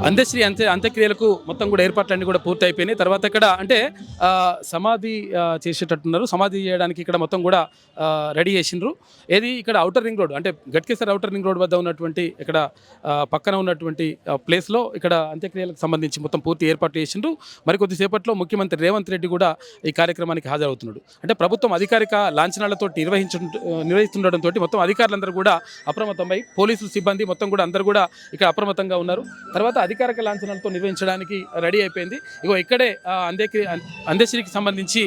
అంత్యశ్రీ అంత్యక్రియలకు మొత్తం కూడా ఏర్పాట్లన్నీ కూడా పూర్తి అయిపోయినాయి. తర్వాత ఇక్కడ అంటే సమాధి చేసేటట్టున్నారు. సమాధి చేయడానికి ఇక్కడ మొత్తం కూడా రెడీ చేసిండ్రు. ఏది ఇక్కడ ఔటర్ రింగ్ రోడ్ అంటే గట్కేసర్ ఔటర్ రింగ్ రోడ్ వద్ద ఉన్నటువంటి ఇక్కడ పక్కన ఉన్నటువంటి ప్లేస్లో ఇక్కడ అంత్యక్రియలకు సంబంధించి మొత్తం పూర్తి ఏర్పాట్లు చేసిండ్రు. మరికొద్దిసేపట్లో ముఖ్యమంత్రి రేవంత్ రెడ్డి కూడా ఈ కార్యక్రమానికి హాజరవుతున్నాడు. అంటే ప్రభుత్వం అధికారిక లాంఛనాలతో నిర్వహిస్తుండటంతో మొత్తం అధికారులందరూ కూడా అప్రమత్తమై పోలీసులు సిబ్బంది మొత్తం కూడా అందరూ కూడా ఇక్కడ అప్రమత్తంగా ఉన్నారు. తర్వాత అధికారిక లాంఛనాలతో నిర్వహించడానికి రెడీ అయిపోయింది. ఇగో ఇక్కడే అంత్యశ్రీకి సంబంధించి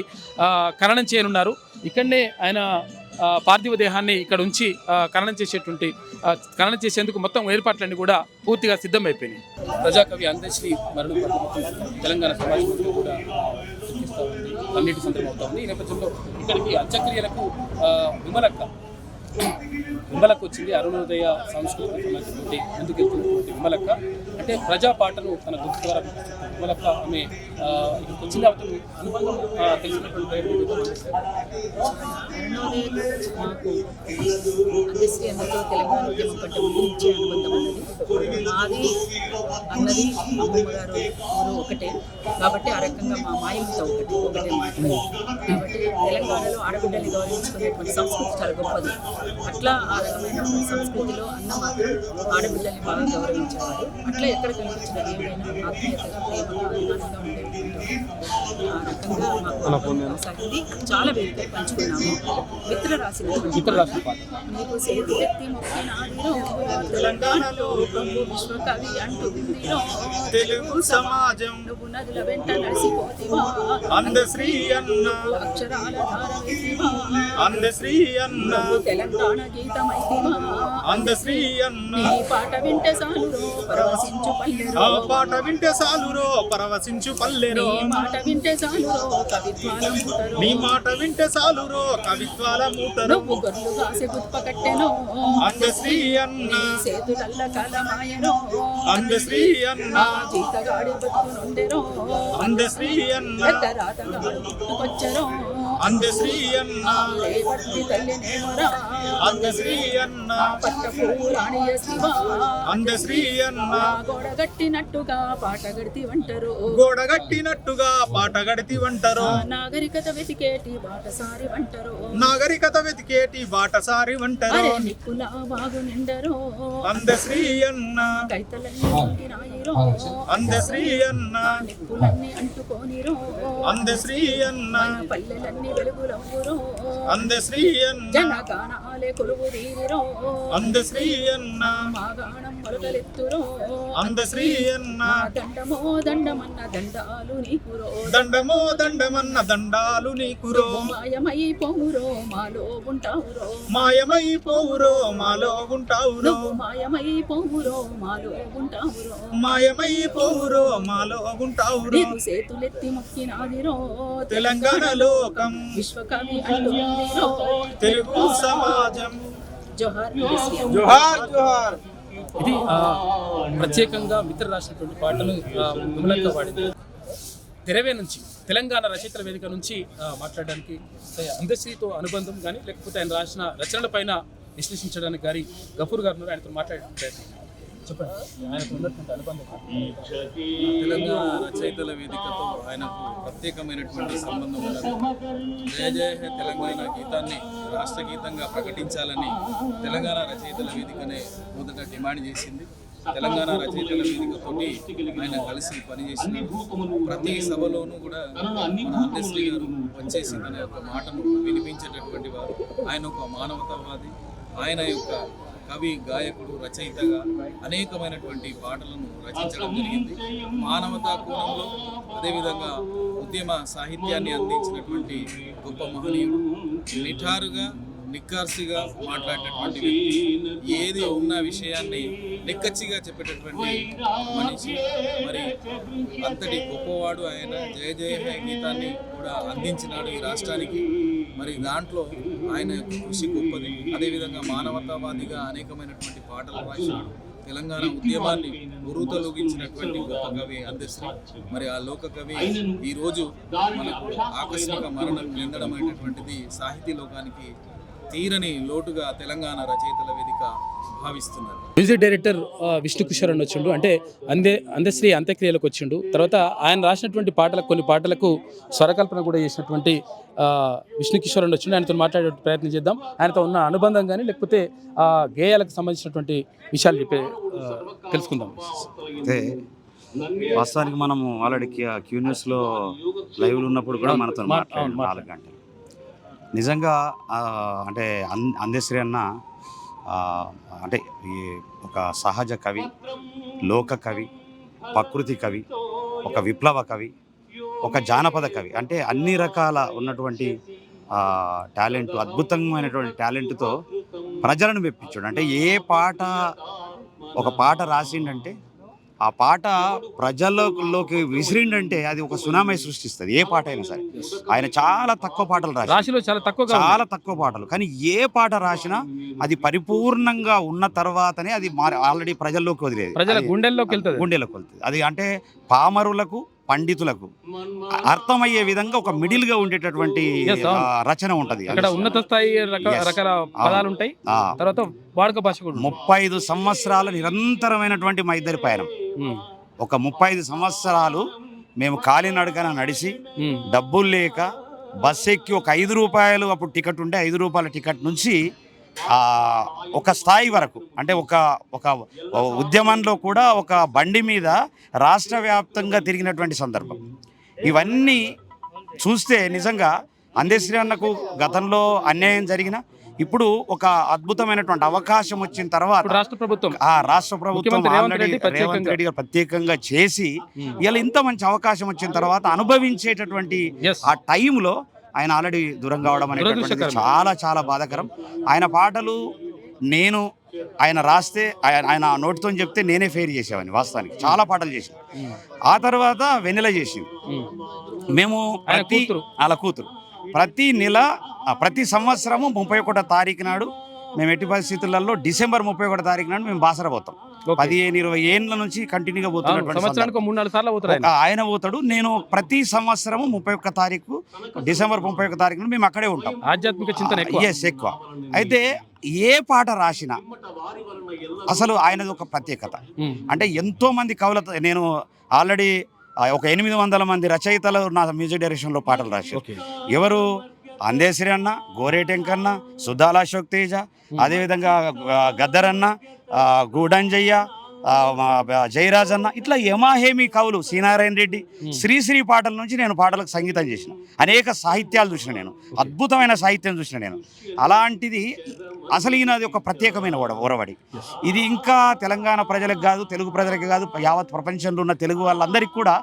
ఖననం చేయనున్నారు. ఇక్కడనే ఆయన పార్థివ దేహాన్ని ఇక్కడ ఉంచి ఖననం చేసేందుకు మొత్తం ఏర్పాట్లన్నీ కూడా పూర్తిగా సిద్ధం అయిపోయినాయి. ప్రజాకవి అంత్యశ్రీ మరణం తెలంగాణ సమాజం కూడా అన్నిటి సందర్భం అవుతా ఉంది. ఈ నేపథ్యంలో ఇక్కడికి అంత్యక్రియలకు విమలక్క వచ్చింది. అరుణోదయ సాంస్కృతిక ముందుకెళ్తున్నటువంటి విమలక్క అంటే ప్రజా పాటను తన గొంతు ద్వారా విమలక్క ఆమె ఇక్కడికి వచ్చింది. అనుబంధం తెలిసినటువంటి మాకు అంత్యశ్రీ అన్నతో తెలంగాణ ఉద్యమం కంటే ముందు నుంచే అనుబంధం ఉన్నది. మాది అన్నది అమ్మమ్మ గారు ఊరు ఒకటే కాబట్టి ఆ రకంగా మా మాయమిత ఒకటే మాట. కాబట్టి తెలంగాణలో ఆడబిడ్డల్ని గౌరవించుకునేటువంటి సంస్కృతి చాలా గొప్పది. అట్లా ఆ రకమైన సంస్కృతిలో అన్న మాత్రం ఆడబిడ్డల్ని బాగా గౌరవించేవాడు. అట్లా ఎక్కడ కనిపించినది ఏమైనా ఆత్మీయతగా ప్రేమగా అభిమానంగా ఉండేటువంటి ఆ రకంగా మాకు కొనసాగింది. చాలా వేదికలు పంచుకున్నాము. మిత్ర రాసినటువంటి నీకు సేతు వ్యక్తి మొక్కినాదిరో తెలంగాణలో విశ్వకవి అంటుందిరో తెలుగు సమాజం నువ్వు నదుల వెంట నడిసిపోతివా అందశ్రీ అన్న అక్షరాల ధారవేసివా అందశ్రీ అన్న తెలంగాణ గీతమైతివా అందశ్రీ అన్న నీ పాట వింటే సాలురో పరవశించు పల్లెరో ఆ పాట వింటే సాలురో పరవశించు పల్లెరో నీ మాట వింటే సాలురో కవిత్వాల మూటరో నీ మాట వింటే సాలురో కవిత్వాల మూటరో నువ్వు గొర్రెలు కాసే గుత్ప కట్టెనో అందశ్రీ అన్న నీ సేతులల్ల కలమాయనో అందశ్రీ అన్న జీతగాడి బతుకు నుండెరో అందశ్రీ అన్న పెద్ద రాతగాడు పుట్టుకొచ్చరో అందశ్రీ అన్న రేవట్టి తల్లినేమరా అందశ్రీ అన్న పట్ట పువ్వు రాణియ శివ అందశ్రీ అన్న గోడగట్టినట్టుగా పాట గడితి వంటరు గోడగట్టినట్టుగా పాట గడితి వంటరో నాగరికత వెతికేటి బాటసారి వంటరు నాగరికత వెతికేటి బాటసారి వంటరో అరే నిప్పుల బాగు నిండరో అందశ్రీ అన్న కైతలన్నీ వంగినాయిరో అందశ్రీ అన్న నిప్పులన్నీ అంటుకోనిరో అందశ్రీ అన్న పల్లెలన్నీ వెలుగులవ్వురో అందశ్రీ అన్న జనగానాలే కొలువు తీరిరో అందశ్రీ అన్న మాగాణం మొలకలెత్తురో అందశ్రీ అన్న దండమో దండమన్న దండాలు నీకురో దండమో దండమన్న దండాలు నీకురో మాయమై పోవురో మాలో ఉంటావురో మాయమై పోవురో మాలో ఉంటావురో నువ్వు మాయమై పోవురో మాలో ఉంటావురో మాయమై పోవురో మాలో ఉంటావురో నీకు సేతులెత్తి మొక్కినాదిరో తెలంగాణ లోకం విశ్వకవి అంటుందిరో తెలుగు సమాజం జోహార్ జోహార్ జోహార్. ఇది ప్రత్యేకంగా మిత్ర రాసినటువంటి పాటలు విమలక్క పాడింది. తెరవే నుంచి తెలంగాణ రచయితల వేదిక నుంచి మాట్లాడడానికి అంత్యశ్రీతో అనుబంధం కానీ లేకపోతే ఆయన రాసిన రచనల పైన విశ్లేషించడానికి గారి గఫూర్ గారు ఆయనతో మాట్లాడే చెప్పండి. ఆయనకు ఉన్నటువంటి అనుబంధం తెలంగాణ రచయితల వేదికతో ఆయనకు ప్రత్యేకమైనటువంటి సంబంధం ఉన్నది. జయ జయ హే తెలంగాణ గీతాన్ని రాష్ట్ర గీతంగా ప్రకటించాలని తెలంగాణ రచయితల వేదికనే మొదట డిమాండ్ చేసింది. తెలంగాణ రచయితల వేదికతోటి ఆయన కలిసి పనిచేసినారు. ప్రతి సభలోనూ కూడా అంత్యశ్రీ గారు వచ్చేసి తన యొక్క మాటను వినిపించేటటువంటి వారు. ఆయన ఒక మానవతావాది. ఆయన యొక్క కవి, గాయకుడు, రచయితగా అనేకమైనటువంటి పాటలను రచించడం జరిగింది. మానవతా కోణంలో అదేవిధంగా ఉద్యమ సాహిత్యాన్ని అందించినటువంటి గొప్ప మహనీయుడు. నిఠారుగా నిక్కార్సిగా మాట్లాడేటటువంటి వ్యక్తి. ఏది ఉన్న విషయాన్ని నిక్కచ్చిగా చెప్పేటటువంటి మనిషి. మరి అంతటి గొప్పవాడు ఆయన. జయ జయ హే గీతాన్ని కూడా అందించినాడు ఈ రాష్ట్రానికి. మరి దాంట్లో ఆయన యొక్క కృషి గొప్పది. అదేవిధంగా మానవతావాదిగా అనేకమైనటువంటి పాటలు రాసినాడు. తెలంగాణ ఉద్యమాన్ని ఉరుతలొగించినటువంటి గొప్ప కవి అంత్యశ్రీ. మరి ఆ లోక కవి ఈరోజు మనకు ఆకస్మిక మరణం చెందడం అనేటటువంటిది సాహితీ లోకానికి తీరని లోటుగా తెలంగాణ రచయితల వేదిక భావిస్తున్నారు. మ్యూజిక్ డైరెక్టర్ విష్ణు కిషోర్ అని వచ్చిండు. అంటే అందశ్రీ అంత్యక్రియలకు వచ్చిండు. తర్వాత ఆయన రాసినటువంటి పాటలకు కొన్ని పాటలకు స్వరకల్పన కూడా చేసినటువంటి విష్ణు కిషోర్ అని వచ్చిండు. ఆయనతో మాట్లాడే ప్రయత్నం చేద్దాం. ఆయనతో ఉన్న అనుబంధం కానీ లేకపోతే గేయాలకు సంబంధించినటువంటి విషయాలు తెలుసుకుందాం. అయితే వాస్తవానికి మనము ఆల్రెడీ క్యూ న్యూస్లో లైవ్లో ఉన్నప్పుడు కూడా మనతో మాట్లాడాం 4 గంటలు. నిజంగా అంటే అందశ్రీ అన్న అంటే ఈ ఒక సహజ కవి, లోక కవి, ప్రకృతి కవి, ఒక విప్లవ కవి, ఒక జానపద కవి, అంటే అన్ని రకాల ఉన్నటువంటి టాలెంట్, అద్భుతమైనటువంటి టాలెంట్తో ప్రజలను మెప్పించాడు. అంటే ఒక పాట రాసిండంటే ఆ పాట ప్రజల్లోకి విసిరిండంటే అది ఒక సునామీ సృష్టిస్తుంది. ఏ పాట అయినా సరే. ఆయన చాలా తక్కువ పాటలు రాశిలో చాలా తక్కువ పాటలు, కానీ ఏ పాట రాసినా అది పరిపూర్ణంగా ఉన్న తర్వాతనే అది ఆల్రెడీ ప్రజల్లోకి వదిలేదు, ప్రజల గుండెల్లోకి వెళ్తుంది. అది అంటే పామరులకు, పండితులకు అర్థమయ్యే విధంగా ఒక మిడిల్ గా ఉండేటటువంటి రచన ఉంటది. అక్కడ ఉన్నత స్థాయి రకాల పదాలు ఉంటాయి. తర్వాత వాడుక భాష కూడా. 35 సంవత్సరాల నిరంతరమైనటువంటి మా ఇద్దరి పయనం. ఒక 35 సంవత్సరాలు మేము కాలినడకన నడిచి, డబ్బులు లేక బస్ ఎక్కి ఒక 5 రూపాయలు అప్పుడు టికెట్ ఉంటే 5 రూపాయల టికెట్ నుంచి ఒక స్థాయి వరకు, అంటే ఒక ఉద్యమంలో కూడా ఒక బండి మీద రాష్ట్ర వ్యాప్తంగా తిరిగినటువంటి సందర్భం. ఇవన్నీ చూస్తే నిజంగా అందశ్రీ అన్నకు గతంలో అన్యాయం జరిగిన, ఇప్పుడు ఒక అద్భుతమైనటువంటి అవకాశం వచ్చిన తర్వాత రాష్ట్ర ప్రభుత్వం రేవంత్ రెడ్డి గారు ప్రత్యేకంగా చేసి ఇలా ఇంత మంచి అవకాశం వచ్చిన తర్వాత అనుభవించేటటువంటి ఆ టైంలో ఆయన ఆల్రెడీ దూరం కావడం అనేటటువంటి చాలా చాలా బాధాకరం. ఆయన పాటలు ఆయన రాస్తే ఆయన నోటితో చెప్తే నేనే ఫెయిర్ చేసేవాడిని. వాస్తవానికి చాలా పాటలు చేసింది. ఆ తర్వాత వెన్నెల చేసింది. మేము వాళ్ళ కూతురు ప్రతి నెల, ప్రతి సంవత్సరము 31వ తారీఖు నాడు మేము ఎట్టి పరిస్థితులలో డిసెంబర్ 31వ తారీఖు నాడు మేము బాసర పోతాం. 15-20 ఏళ్ళ నుంచి కంటిన్యూగా పోతున్నటువంటి ఆయన పోతాడు. నేను ప్రతి సంవత్సరము 31వ తారీఖు, డిసెంబర్ 31వ తారీఖు మేము అక్కడే ఉంటాం. ఆధ్యాత్మిక చింతన ఎక్కువ. అయితే ఏ పాట రాసినా అసలు ఆయనది ఒక ప్రత్యేకత. అంటే ఎంతో మంది కవులతో నేను ఆల్రెడీ ఒక 800 మంది రచయితలు నా మ్యూజిక్ డైరెక్షన్లో పాటలు రాశారు. ఎవరు? అందశ్రీ అన్న, గోరేటెంకన్న, సుధాల అశోక్ తేజ, అదేవిధంగా గద్దరన్న, గూడంజయ్య, జయరాజ్ అన్న, ఇట్లా యమాహేమి కవులు, శ్రీనారాయణ రెడ్డి, శ్రీశ్రీ పాటల నుంచి నేను పాటలకు సంగీతం చేసిన, అనేక సాహిత్యాలు చూసిన, నేను అద్భుతమైన సాహిత్యం చూసిన. నేను అలాంటిది అసలు ఈయనది ఒక ప్రత్యేకమైన ఒరవడి. ఇది ఇంకా తెలంగాణ ప్రజలకు కాదు, తెలుగు ప్రజలకు కాదు, యావత్ ప్రపంచంలో ఉన్న తెలుగు వాళ్ళందరికీ కూడా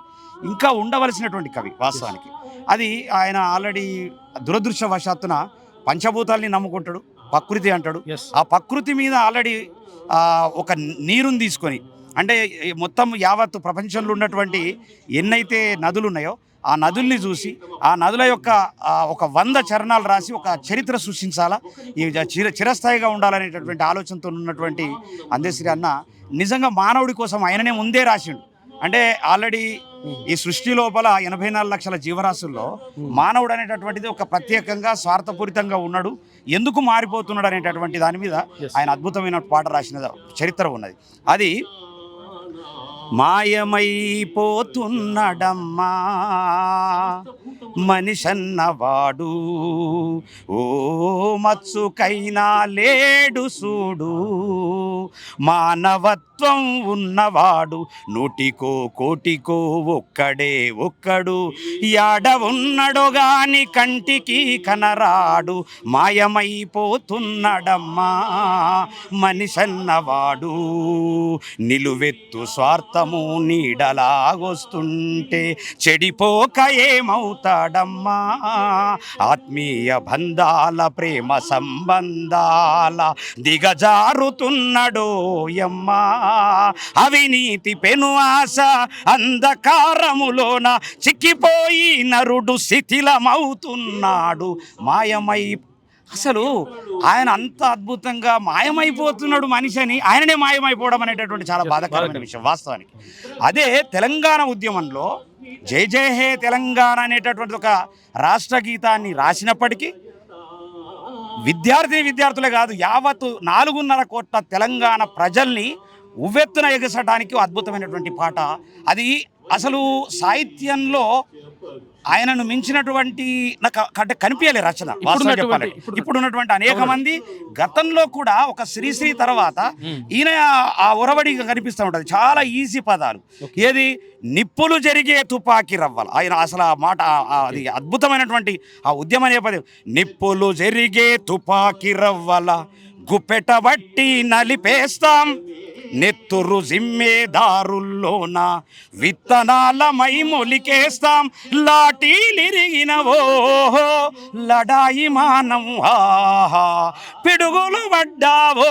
ఇంకా ఉండవలసినటువంటి కవి వాస్తవానికి. అది ఆయన ఆల్రెడీ దురదృష్టవశాత్తున పంచభూతాల్ని నమ్ముకుంటాడు, ప్రకృతి అంటాడు. ఆ ప్రకృతి మీద ఆల్రెడీ ఒక నీరుని తీసుకొని, అంటే మొత్తం యావత్ ప్రపంచంలో ఉన్నటువంటి ఎన్నైతే నదులు ఉన్నాయో ఆ నదుల్ని చూసి, ఆ నదుల యొక్క ఒక 100 చరణాలు రాసి ఒక చరిత్ర సృష్టించాలా, ఈ చిరస్థాయిగా ఉండాలనేటటువంటి ఆలోచనతో ఉన్నటువంటి అందశ్రీ అన్న నిజంగా మానవుడి కోసం ఆయననే ముందే రాసిండు. అంటే ఆల్రెడీ ఈ సృష్టి లోపల 84 లక్షల జీవరాశుల్లో మానవుడు అనేటటువంటిది ఒక ప్రత్యేకంగా స్వార్థపూరితంగా ఉన్నాడు, ఎందుకు మారిపోతున్నాడు అనేటటువంటి దాని మీద ఆయన అద్భుతమైన పాట రాసిన చరిత్ర ఉన్నది. అది మాయమైపోతున్నడమ్మా మనిషన్నవాడు, ఓ మచ్చుకైనా లేడు చూడు, మానవత్వం ఉన్నవాడు నూటికో కోటికో ఒక్కడు, యాడ ఉన్నడో గాని కంటికి కనరాడు, మాయమైపోతున్నడమ్మా మనిషన్నవాడు. నిలువెత్తు స్వార్థము నీడలాగొస్తుంటే చెడిపోక ఏమవుతాడమ్మా, ఆత్మీయ బంధాల ప్రేమ సంబంధాల దిగజారుతున్నడో యమ్మా, అవినీతి పెను ఆశ అంధకారములోన చిక్కిపోయి నరుడు శిథిలమవుతున్నాడు, మాయమై. అసలు ఆయన అంత అద్భుతంగా మాయమైపోతున్నాడు మనిషి అని, ఆయననే మాయమైపోవడం అనేటటువంటి చాలా బాధాకరమైన విషయం వాస్తవానికి. అదే తెలంగాణ ఉద్యమంలో జై జై హే తెలంగాణ అనేటటువంటి ఒక రాష్ట్ర గీతాన్ని రాసినప్పటికీ విద్యార్థులే కాదు, యావత్తు 4.5 కోట్ల తెలంగాణ ప్రజల్ని ఉవ్వెత్తున ఎగసడానికి అద్భుతమైనటువంటి పాట అది. అసలు సాహిత్యంలో ఆయనను మించినటువంటి నాకు అంటే కనిపించలే రచన. వాస్తవం చెప్పాలంటే ఇప్పుడున్నటువంటి అనేక మంది గతంలో కూడా ఒక శ్రీశ్రీ తర్వాత ఈయన ఆ ఒరవడి కనిపిస్తూ ఉంటుంది. చాలా ఈజీ పదాలు. ఏది నిప్పులు జరిగే తుపాకీ రవ్వల, ఆయన అసలు ఆ మాట అది అద్భుతమైనటువంటి ఆ ఉద్యమ నేపథ్యం. నిప్పులు జరిగే తుపాకీ రవ్వల గుప్పెటబట్టి నలిపేస్తాం, నెత్తురు జిమ్మేదారుల్లోన విత్తనాలమై మొలికేస్తాం, లాఠీలిరిగినవో లడాయి మానం ఆహా, పిడుగులు పడ్డావో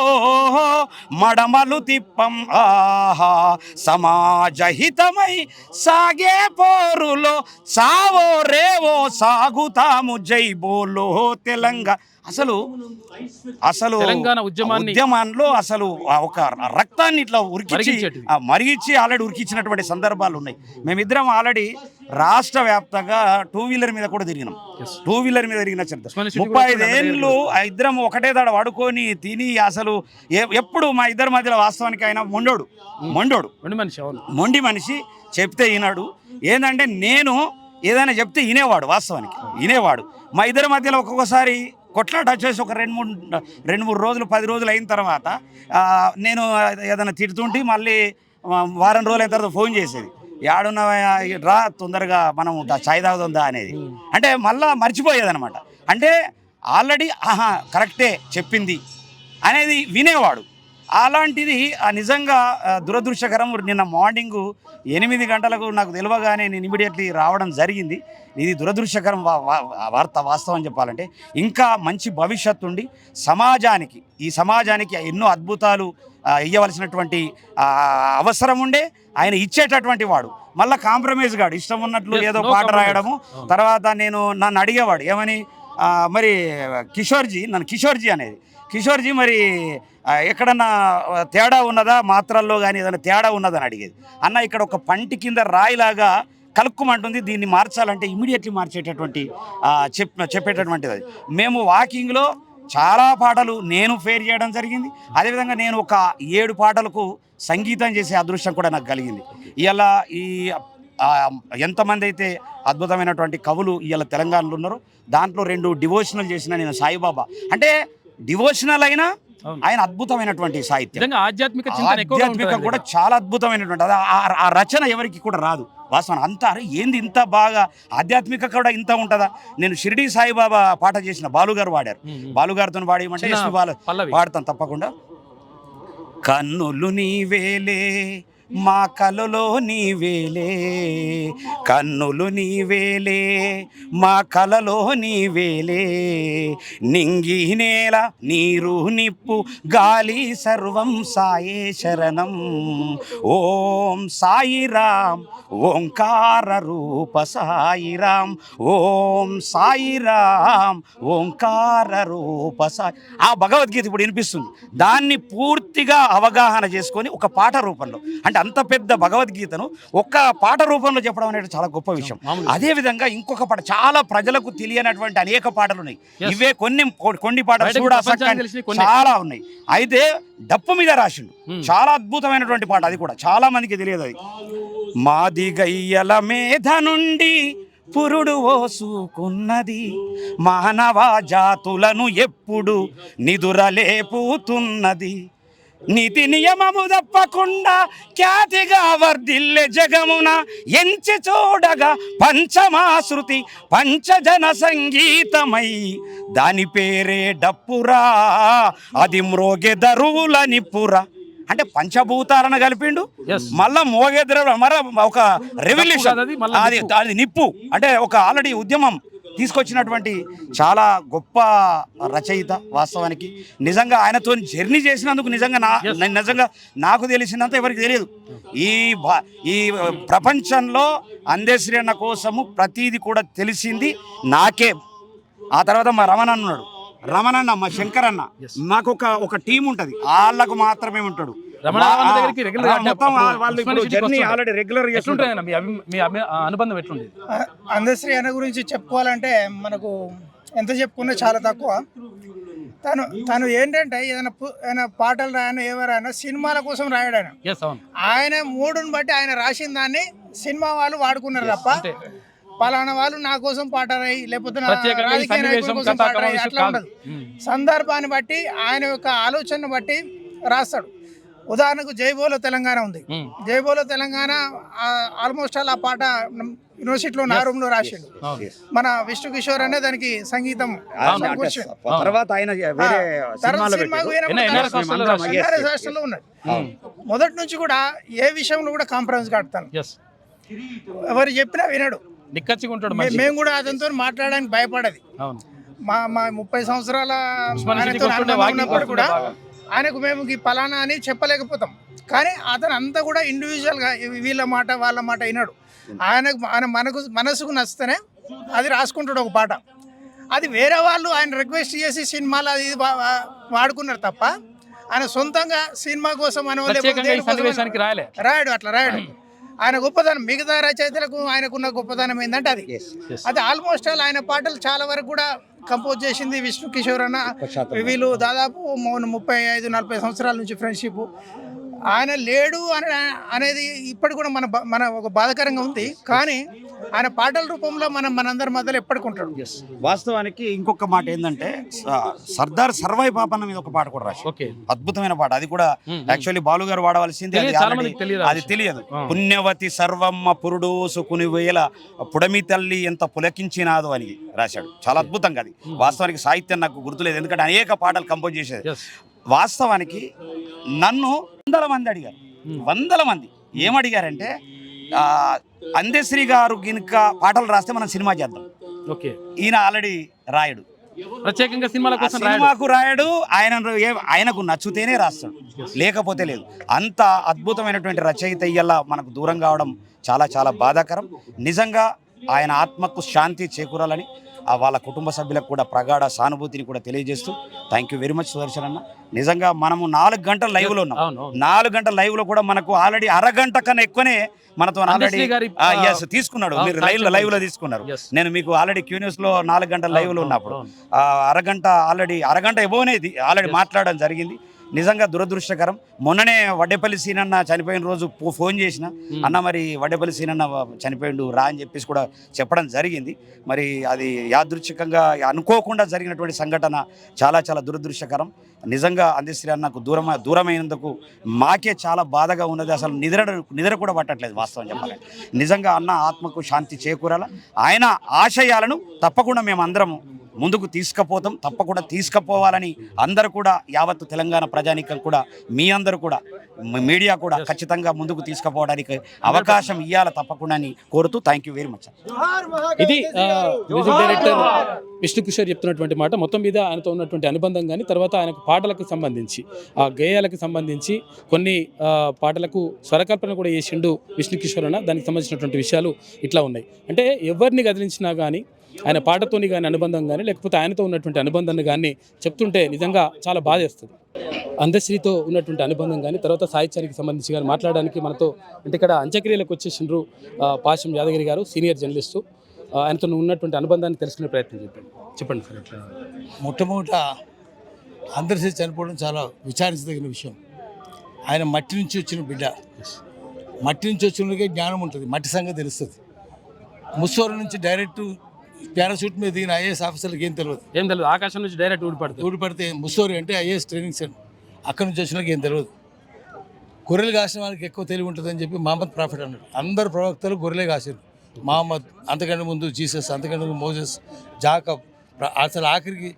మడమలు తిప్పం ఆహా, సమాజహితమై సాగే పోరులో సావో రేవో సాగుతాము జై బోలో తెలంగాణ. అసలు తెలంగాణ ఉద్యమంలో అసలు ఒక రక్తాన్ని ఇట్లా మరిగించి ఆల్రెడీ ఉరికించినటువంటి సందర్భాలు ఉన్నాయి. మేమిద్దరం ఆల్రెడీ రాష్ట్ర వ్యాప్తంగా 2 వీలర్ మీద కూడా తిరిగినాం. 2 వీలర్ మీద తిరిగిన చరిత్ర. 35 ఏళ్ళు ఇద్దరం ఒకటే దాడ వాడుకొని తిని అసలు ఎప్పుడు మా ఇద్దరి మధ్యలో వాస్తవానికి ఆయన మొండి మనిషి, చెప్తే ఈనాడు ఏంటంటే నేను ఏదైనా చెప్తే వినేవాడు, వాస్తవానికి వినేవాడు. మా ఇద్దరి మధ్యలో ఒక్కొక్కసారి కొట్లాట వచ్చేసి ఒక 2-3 రోజులు 10 రోజులు అయిన తర్వాత నేను ఏదైనా తిడుతుంటే మళ్ళీ వారం రోజులు అయిన తర్వాత ఫోన్ చేసేది, యాడున్న రా తొందరగా మనం చాయ్ తాగుతుందా అనేది. అంటే మళ్ళా మర్చిపోయేది అనమాట. అంటే ఆల్రెడీ కరెక్టే చెప్పింది అనేది వినేవాడు. అలాంటిది నిజంగా దురదృష్టకరం. నిన్న మార్నింగు 8 గంటలకు నాకు తెలియగానే నేను ఇమీడియట్లీ రావడం జరిగింది. ఇది దురదృష్టకరం వార్త. వాస్తవం చెప్పాలంటే ఇంకా మంచి భవిష్యత్తు ఉండి ఈ సమాజానికి ఎన్నో అద్భుతాలు ఇవ్వవలసినటువంటి అవసరం ఉండే ఆయన ఇచ్చేటటువంటి వాడు. మళ్ళీ కాంప్రమైజ్ కాడు, ఇష్టం ఉన్నట్లు ఏదో పాట రాయడము. తర్వాత నన్ను అడిగేవాడు ఏమని, మరి కిషోర్జీ అనేది కిషోర్జీ మరి ఎక్కడన్నా తేడా ఉన్నదా, మాత్రల్లో కానీ ఏదైనా తేడా ఉన్నదని అడిగేది. అన్న ఇక్కడ ఒక పంటి కింద రాయిలాగా కలుక్కుమంటుంది, దీన్ని మార్చాలంటే ఇమీడియట్లీ మార్చేటటువంటి చెప్పేటటువంటిది అది. మేము వాకింగ్లో చాలా పాటలు నేను ఫేర్ చేయడం జరిగింది. అదేవిధంగా నేను ఒక 7 పాటలకు సంగీతం చేసే అదృష్టం కూడా నాకు కలిగింది. ఇలా ఎంతమంది అయితే అద్భుతమైనటువంటి కవులు ఇవాళ తెలంగాణలో ఉన్నారో దాంట్లో 2 డివోషనల్ చేసిన నేను సాయిబాబా. అంటే డివోషనల్ అయినా ఆయన అద్భుతమైనటువంటి సాహిత్యం, ఆధ్యాత్మిక కూడా చాలా అద్భుతమైనటువంటి అది. ఆ రచన ఎవరికి కూడా రాదు వాస్తవం. అంతా ఏంది ఇంత బాగా ఆధ్యాత్మిక కూడా ఇంత ఉంటుందా. నేను షిరిడి సాయిబాబా పాట చేసిన బాలుగారు వాడారు, బాలుగారితో పాడేయమంటే వాడతాను తప్పకుండా. కన్నులు నీవేలే మా కలలో నీవేలే, కన్నులు నీవేలే మా కలలో నీవేలే, నింగి నేల నీరు నిప్పు గాలి సర్వం సాయే శరణం, ఓం సాయిరామ్ ఓంకార రూప సాయిరామ్, ఓం సాయిరామ్ ఓంకార రూప సాయి. ఆ భగవద్గీత ఇప్పుడు వినిపిస్తుంది. దాన్ని పూర్తిగా అవగాహన చేసుకొని ఒక పాట రూపంలో, అంటే అంత పెద్ద భగవద్గీతను ఒక్క పాట రూపంలో చెప్పడం అనేది చాలా గొప్ప విషయం. అదే విధంగా ఇంకొక పాట, చాలా ప్రజలకు తెలియనటువంటి అనేక పాటలు ఉన్నాయి. ఇవే కొన్ని పాటలు కూడా చాలా ఉన్నాయి. అయితే డప్పు మీద రాసిండు, చాలా అద్భుతమైనటువంటి పాట. అది కూడా చాలా మందికి తెలియదు. అది మాది గయ్యల మేధ నుండి పురుడు ఓసుకున్నది, మానవ జాతులను ఎప్పుడు నిదురలేపుతున్నది, నీతి నియమము తప్పకుండా ఖ్యాతిగా వర్ధిల్లె జగమున, ఎంచి చూడగా పంచమాశృతి పంచజన సంగీతమై, దాని పేరే డప్పురా అది మ్రోగె దరువుల నిప్పురా. అంటే పంచభూతాలను కలిపిండు, మళ్ళా మోగెదరు మర ఒక రెవల్యూషన్, అది నిప్పు. అంటే ఒక ఆల్రెడీ ఉద్యమం తీసుకొచ్చినటువంటి చాలా గొప్ప రచయిత వాస్తవానికి. నిజంగా ఆయనతో జర్నీ చేసినందుకు నిజంగా నాకు తెలిసినంత ఎవరికి తెలియదు. ఈ ప్రపంచంలో అందశ్రీ అన్న కోసము ప్రతీది కూడా తెలిసింది నాకే. ఆ తర్వాత మా రమణన్న మా శంకరన్న, మాకు ఒక టీం ఉంటుంది, వాళ్ళకు మాత్రమే ఉంటాడు. అనుబంధం ఎట్లుంది? అందశ్రీ అన్న గురించి చెప్పుకోవాలంటే మనకు ఎంత చెప్పుకున్నా చాలా తక్కువ. తను ఏంటంటే ఏదైనా పాటలు రాయన ఎవరైనా సినిమాల కోసం రాయడు ఆయన. ఎస్ అవును ఆయన మూడుని బట్టి ఆయన రాసిన దాన్ని సినిమా వాళ్ళు వాడుకున్నారు తప్ప అంటే పలానా వాళ్ళు నా కోసం పాట రాయి లేకపోతే నా ప్రత్యేకంగా ఈ రాజకీయ నాయకుల సన్నివేశం, కోసం కథా పాట రాయి కమర్షియల్ అట్లా కాదు. ఉండదు. సందర్భాన్ని బట్టి ఆయన యొక్క ఆలోచనను బట్టి రాస్తాడు. ఉదాహరణకు జైబోలో తెలంగాణ ఉంది. జైబోలో తెలంగాణ ఆల్మోస్ట్ ఆ పాట యూనివర్సిటీలో నా రూమ్ లో రాసిండు. మన విష్ణు కిషోర్ అనే దానికి సంగీతం సమకూర్చిండు. తర్వాత ఆయన వేరే సినిమాలో సినిమాకు పెట్టారు. పోయినప్పుడు NRS NRS హాస్టల్లో ఉన్నాడు. మొదటి నుంచి కూడా ఏ విషయంలో కూడా కాంప్రమైజ్ కడతాను. ఎస్ ఎవరు చెప్పినా వినడు. నిక్కచ్చిగా ఉంటాడు మనిషి. మేము కూడా అతనితో మాట్లాడడానికి భయపడేది. అవును మా 30 సంవత్సరాల ఉస్మానియా ఆయనతో సిటీకి వస్తుండే అనుబంధం వాకింగ్ ఉన్నప్పుడు కూడా బాగా. ఆయనకు మేము ఈ పలానా అని చెప్పలేకపోతాం. కానీ అతను అంతా కూడా ఇండివిజువల్గా వీళ్ళ మాట వాళ్ళ మాట విన్నాడు. ఆయన మనసుకు నచ్చితేనే అది రాసుకుంటాడు ఒక పాట. అది వేరే వాళ్ళు ఆయన రిక్వెస్ట్ చేసి సినిమాలో అది వాడుకున్నారు తప్ప ఆయన సొంతంగా సినిమా కోసం ప్రత్యేకంగా ఈ సన్నివేశానికి రాయలే. రాయడు. అట్లా రాయడు. ఆయన గొప్పదనం మిగతా రచయితలకు ఆయనకున్న గొప్పదనం ఏంటంటే అది ఆల్మోస్ట్ ఆల్ ఆయన పాటలు చాలా వరకు కూడా కంపోజ్ చేసింది విష్ణు కిషోర్ అన్న. వీళ్ళు దాదాపు 35-40 సంవత్సరాల నుంచి ఫ్రెండ్షిప్. ఆయన లేడు అనేది ఇప్పటికి కూడా మన ఒక బాధాకరంగా ఉంది. కానీ ఆయన పాటల రూపంలో మనందరి మధ్యలో ఎప్పటికి ఉంటాడు. వాస్తవానికి ఇంకొక మాట ఏంటంటే సర్దార్ సర్వాయి పాపన్న మీద ఒక పాట కూడా రాసి ఓకే అద్భుతమైన పాట. అది కూడా యాక్చువల్లీ బాలు గారు వాడవలసింది. చాలా మందికి తెలియదు. అది తెలియదు. పుణ్యవతి సర్వమ్మ పురుడు సుకుని వేల పుడమి తల్లి ఎంత పులకించినాదు అని రాశాడు. చాలా అద్భుతంగా. అది వాస్తవానికి సాహిత్యం నాకు గుర్తులేదు, ఎందుకంటే అనేక పాటలు కంపోజ్ చేసేది. వాస్తవానికి నన్ను 100 మంది అడిగారు. 100 మంది ఏమడిగారంటే అందశ్రీ గారు గినుక పాటలు రాస్తే మనం సినిమా చేద్దాం. ఓకే ఈయన ఆల్రెడీ రాయడు, ప్రత్యేకంగా సినిమాల కోసం సినిమాకు రాయడు. ఆయనకు నచ్చుతేనే రాస్తాడు, లేకపోతే లేదు. అంత అద్భుతమైనటువంటి రచయిత ఇయ్యాల మనకు దూరం కావడం చాలా చాలా బాధాకరం. నిజంగా ఆయన ఆత్మకు శాంతి చేకూరాలని వాళ్ళ కుటుంబ సభ్యులకు కూడా ప్రగాఢ సానుభూతిని కూడా తెలియజేస్తూ thank you very much Sudarshan అన్న. నిజంగా మనము 4 గంటల లైవ్లో ఉన్నాం. 4 గంటల లైవ్లో కూడా మనకు ఆల్రెడీ అరగంట కన్నా ఎక్కువనే మనతో ఆల్రెడీ తీసుకున్నాడు. మీరు లైవ్లో తీసుకున్నారు. నేను మీకు ఆల్రెడీ క్యూన్యూస్లో 4 గంటల లైవ్లో ఉన్నప్పుడు అరగంట ఎబోనే ఆల్రెడీ మాట్లాడడం జరిగింది. నిజంగా దురదృష్టకరం. మొన్ననే వడ్డేపల్లి సీనన్న చనిపోయిన రోజు ఫోన్ చేసిన అన్న మరి వడ్డేపల్లి సీనన్న చనిపోయిండు రా అని చెప్పేసి కూడా చెప్పడం జరిగింది. మరి అది యాదృచ్ఛికంగా అనుకోకుండా జరిగినటువంటి సంఘటన చాలా చాలా దురదృష్టకరం. నిజంగా అందశ్రీ అన్నకు దూరమైనందుకు మాకే చాలా బాధగా ఉన్నది. అసలు నిద్ర కూడా పట్టట్లేదు వాస్తవం చెప్పాలంటే. నిజంగా అన్న ఆత్మకు శాంతి చేకూరాల. ఆయన ఆశయాలను తప్పకుండా మేము అందరము ముందుకు తీసుకుపోతాం, తప్పకుండా తీసుకుపోవాలని అందరూ కూడా యావత్తు తెలంగాణ ప్రజానీకం కూడా మీ అందరూ కూడా మీడియా కూడా ఖచ్చితంగా ముందుకు తీసుకుపోవడానికి అవకాశం ఇవ్వాలి తప్పకుండా అని కోరుతూ థ్యాంక్ యూ వెరీ మచ్. ఇది మ్యూజిక్ డైరెక్టర్ విష్ణు కిషోర్ చెప్తున్నటువంటి మాట. మొత్తం మీద ఆయనతో ఉన్నటువంటి అనుబంధం కానీ, తర్వాత ఆయనకు పాటలకు సంబంధించి ఆ గేయాలకు సంబంధించి కొన్ని పాటలకు స్వరకల్పన కూడా చేసిండు విష్ణు కిషోర్ అన్న. దానికి సంబంధించినటువంటి విషయాలు ఇట్లా ఉన్నాయి. అంటే ఎవరిని కదిలించినా కానీ ఆయన పాటతోని కానీ అనుబంధం కానీ, లేకపోతే ఆయనతో ఉన్నటువంటి అనుబంధాన్ని కానీ చెప్తుంటే నిజంగా చాలా బాధేస్తుంది. అందశ్రీతో ఉన్నటువంటి అనుబంధం కానీ, తర్వాత సాహిత్యానికి సంబంధించి కానీ మాట్లాడడానికి మనతో అంటే ఇక్కడ అంత్యక్రియలకు వచ్చేసిండ్రు పాశం యాదగిరి గారు, సీనియర్ జర్నలిస్టు. ఆయనతో ఉన్నటువంటి అనుబంధాన్ని తెలుసుకునే ప్రయత్నం చెప్పండి సార్. అట్లా మొట్టమొదట అందశ్రీ చనిపోవడం చాలా విచారించదగిన విషయం. ఆయన మట్టి నుంచి వచ్చిన బిడ్డ. మట్టి నుంచి వచ్చినకే జ్ఞానం ఉంటుంది, మట్టి సంగతి తెలుస్తుంది. ముస్సోరు నుంచి డైరెక్ట్ పారాషూట్ మీద దిగిన ఐఏఎస్ ఆఫీసర్లకు ఏం తెలియదు. ఆకాశం నుంచి డైరెక్ట్ ఊడిపడితే ముస్సోరి అంటే ఐఏఎస్ ట్రైనింగ్ సెంటర్, అక్కడి నుంచి వచ్చినాక ఏం తెలియదు. గొర్రెలు కాసిన వాళ్ళకి ఎక్కువ తెలివి ఉంటుందని చెప్పి మహమ్మద్ ప్రాఫిట్ అన్నాడు. అందరు ప్రవక్తలు గొర్రెలే కాసారు. మహమ్మద్, అంతకంటే ముందు జీసస్, అంతకంటే ముందు మోజెస్, జాకబ్, అసలు ఆఖరికి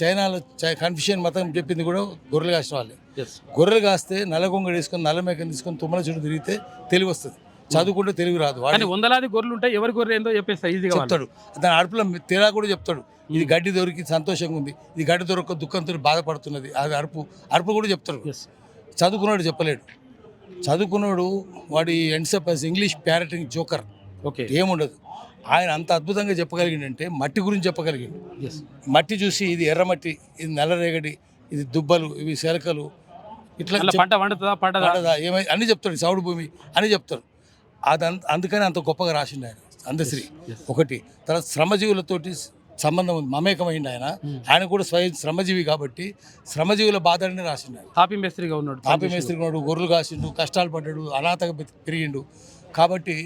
చైనాలో కన్ఫ్యూషన్ మతం చెప్పింది కూడా గొర్రెలు కాసిన వాళ్ళే. గొర్రెలు కాస్తే నల్లగొంగ వేసుకొని నల్ల మేకను తీసుకొని తుమ్మల చుట్టూ తిరిగితే తెలివి వస్తుంది. చదువుకుంటే తెలివి రాదు. వందలాది గొర్రెలు ఉంటాయి, ఎవరి గొర్రె ఏందో చెప్పేస్తా ఈజీగా చెప్తాడు. దాని అడుపులో తేడా కూడా చెప్తాడు. ఇది గడ్డి దొరికి సంతోషంగా ఉంది, ఇది గడ్డి దొరక దుఃఖంతో బాధపడుతున్నది. అది అరుపు కూడా చెప్తాడు. చదువుకున్నాడు చెప్పలేడు. చదువుకున్నాడు వాడి ఎండ్సప్ యాజ్ ఇంగ్లీష్ ప్యారటింగ్ జోకర్. ఓకే, ఏముండదు. ఆయన అంత అద్భుతంగా చెప్పగలిగిందంటే మట్టి గురించి చెప్పగలిగిండు. మట్టి చూసి ఇది ఎర్రమట్టి, ఇది నల్లరేగడి, ఇది దుబ్బలు, ఇవి శెలకలు, ఇట్లా పంటదా ఏమై అన్నీ చెప్తాడు. సౌడు భూమి అని చెప్తాడు. అందుకని అంత గొప్పగా రాసిండు ఆయన అందశ్రీ. ఒకటి తర్వాత శ్రమజీవులతోటి సంబంధం ఉంది, మమేకమైంది ఆయన. ఆయన కూడా స్వయం శ్రమజీవి కాబట్టి శ్రమజీవుల బాధలని రాసిండు ఆయన. తాపీ మేస్త్రిగా ఉన్నాడు, తాపీ మేస్త్రి ఉన్నాడు, గొర్రెలు కాసిండు, కష్టాలు పడ్డాడు, అనాథగా పెరిగిండు. కాబట్టి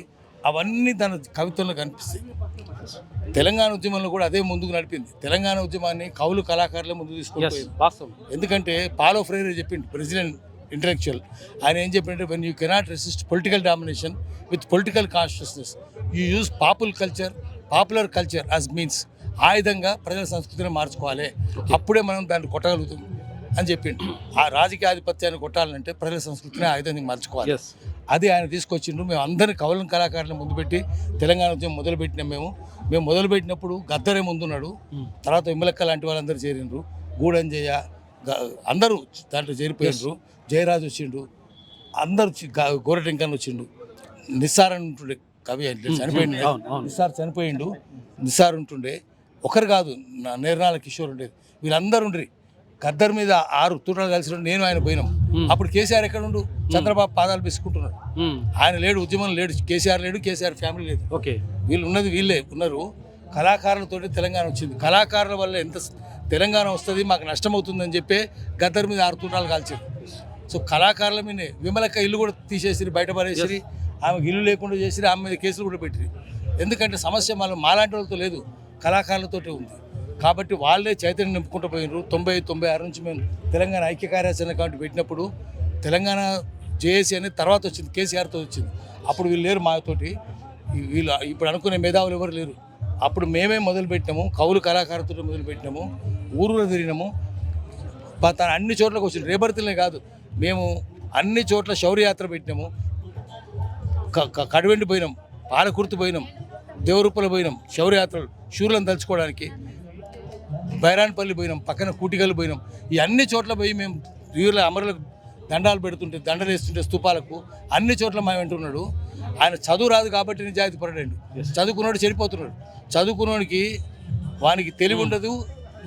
అవన్నీ తన కవిత్వంలో కనిపిస్తాయి. తెలంగాణ ఉద్యమంలో కూడా అదే ముందుకు నడిపింది. తెలంగాణ ఉద్యమాన్ని కవులు కళాకారులే ముందుకు తీసుకుపోయింది. వాస్తవం. ఎందుకంటే పాలో ఫ్రైరే చెప్పిండు, ప్రెసిడెంట్ ఇంటలెక్చువల్. ఆయన ఏం చెప్పింటే, when you cannot resist political domination with political consciousness you use popular culture as means. ఆ విధంగా ప్రజల సంస్కృతిని మార్చుకోవాలి, అప్పుడే మనం దాన్ని కొట్టగలుగుతాం అని చెప్పిండు. ఆ రాజకీయ ఆధిపత్యాన్ని కొట్టాలంటే ప్రజల సంస్కృతిని ఆ విధంగా మార్చుకోవాలి. అది ఆయన తీసుకొచ్చిండు. మేము అందరినీ కవులను కళాకారులను ముందు పెట్టి తెలంగాణ ఉద్యమం మొదలుపెట్టినాం. మేము మొదలుపెట్టినప్పుడు గద్దరే ముందున్నాడు, తర్వాత ఇమ్మలక్క లాంటి వాళ్ళందరూ చేరిండ్రు, గూడంజయ్య అందరూ దాంట్లో చేరిపోయిండ్రు, జయరాజు వచ్చిండు, అందరూ గోరటెంకన్ వచ్చిండు, నిస్సార్ అని ఉంటుండే కవి, చనిపోయిండు, నిస్సార్ చనిపోయిండు, నిస్సార్ ఉంటుండే. ఒకరు కాదు, నేర్నాల కిషోర్ ఉండేది, వీళ్ళందరూ ఉండ్రి. గద్దర్ మీద 6 తూటాలు కలిసి నేను ఆయన పోయినాం. అప్పుడు కేసీఆర్ ఎక్కడ ఉండు, చంద్రబాబు పాదాలు బిసుకుంటున్నాడు. ఆయన లేడు, ఉద్యమం లేడు, కేసీఆర్ లేడు, కేసీఆర్ ఫ్యామిలీ లేదు. ఓకే, వీళ్ళు ఉన్నది వీళ్ళే ఉన్నారు. కళాకారులతోటి తెలంగాణ వచ్చింది. కళాకారుల వల్ల ఎంత తెలంగాణ వస్తుంది, మాకు నష్టం అవుతుందని చెప్పి గద్దర్ మీద 6 తూటాలు కాల్చారు. సో కళాకారుల మీదే విమలక్క ఇల్లు కూడా తీసేసి బయట పడేసి, ఆమెకు ఇల్లు లేకుండా చేసి, ఆమె మీద కేసులు కూడా పెట్టింది. ఎందుకంటే సమస్య మాలాంటి వాళ్ళతో లేదు, కళాకారులతోటే ఉంది. కాబట్టి వాళ్ళే చైతన్యం నింపుకుంటూ పోయినారు. 90-96 నుంచి మేము తెలంగాణ ఐక్య కార్యాచరణ కమిటీ పెట్టినప్పుడు తెలంగాణ జేఏసీ అనేది తర్వాత వచ్చింది, కేసీఆర్తో వచ్చింది. అప్పుడు వీళ్ళు లేరు మాతోటి, వీళ్ళు ఇప్పుడు అనుకునే మేధావులు ఎవరు లేరు. అప్పుడు మేమే మొదలుపెట్టినాము, కవులు కళాకారులతో మొదలుపెట్టినాము, ఊరులో తిరిగినాము. తను అన్ని చోట్లకు వచ్చింది, రేబర్తిలనే కాదు, మేము అన్ని చోట్ల శౌర్యయాత్ర పెట్టినాము. కడివెండి పోయినాం, పాలకుర్తి పోయినాం, దేవరూపలు పోయినాం, శౌర్యయాత్రలు శూరులను తలుచుకోవడానికి. బైరాన్పల్లి పోయినాం, పక్కన కూటిగల్లు పోయినాం. ఈ అన్ని చోట్ల పోయి మేము వీరుల అమరులకు దండాలు పెడుతుంటే, దండలు వేస్తుంటే స్తూపాలకు అన్ని చోట్ల మా వెంటున్నాడు. ఆయన చదువు రాదు కాబట్టి నిజాయితీ పడాడు. చదువుకున్నాడు చెడిపోతున్నాడు. చదువుకున్నోడికి వానికి తెలివి ఉండదు,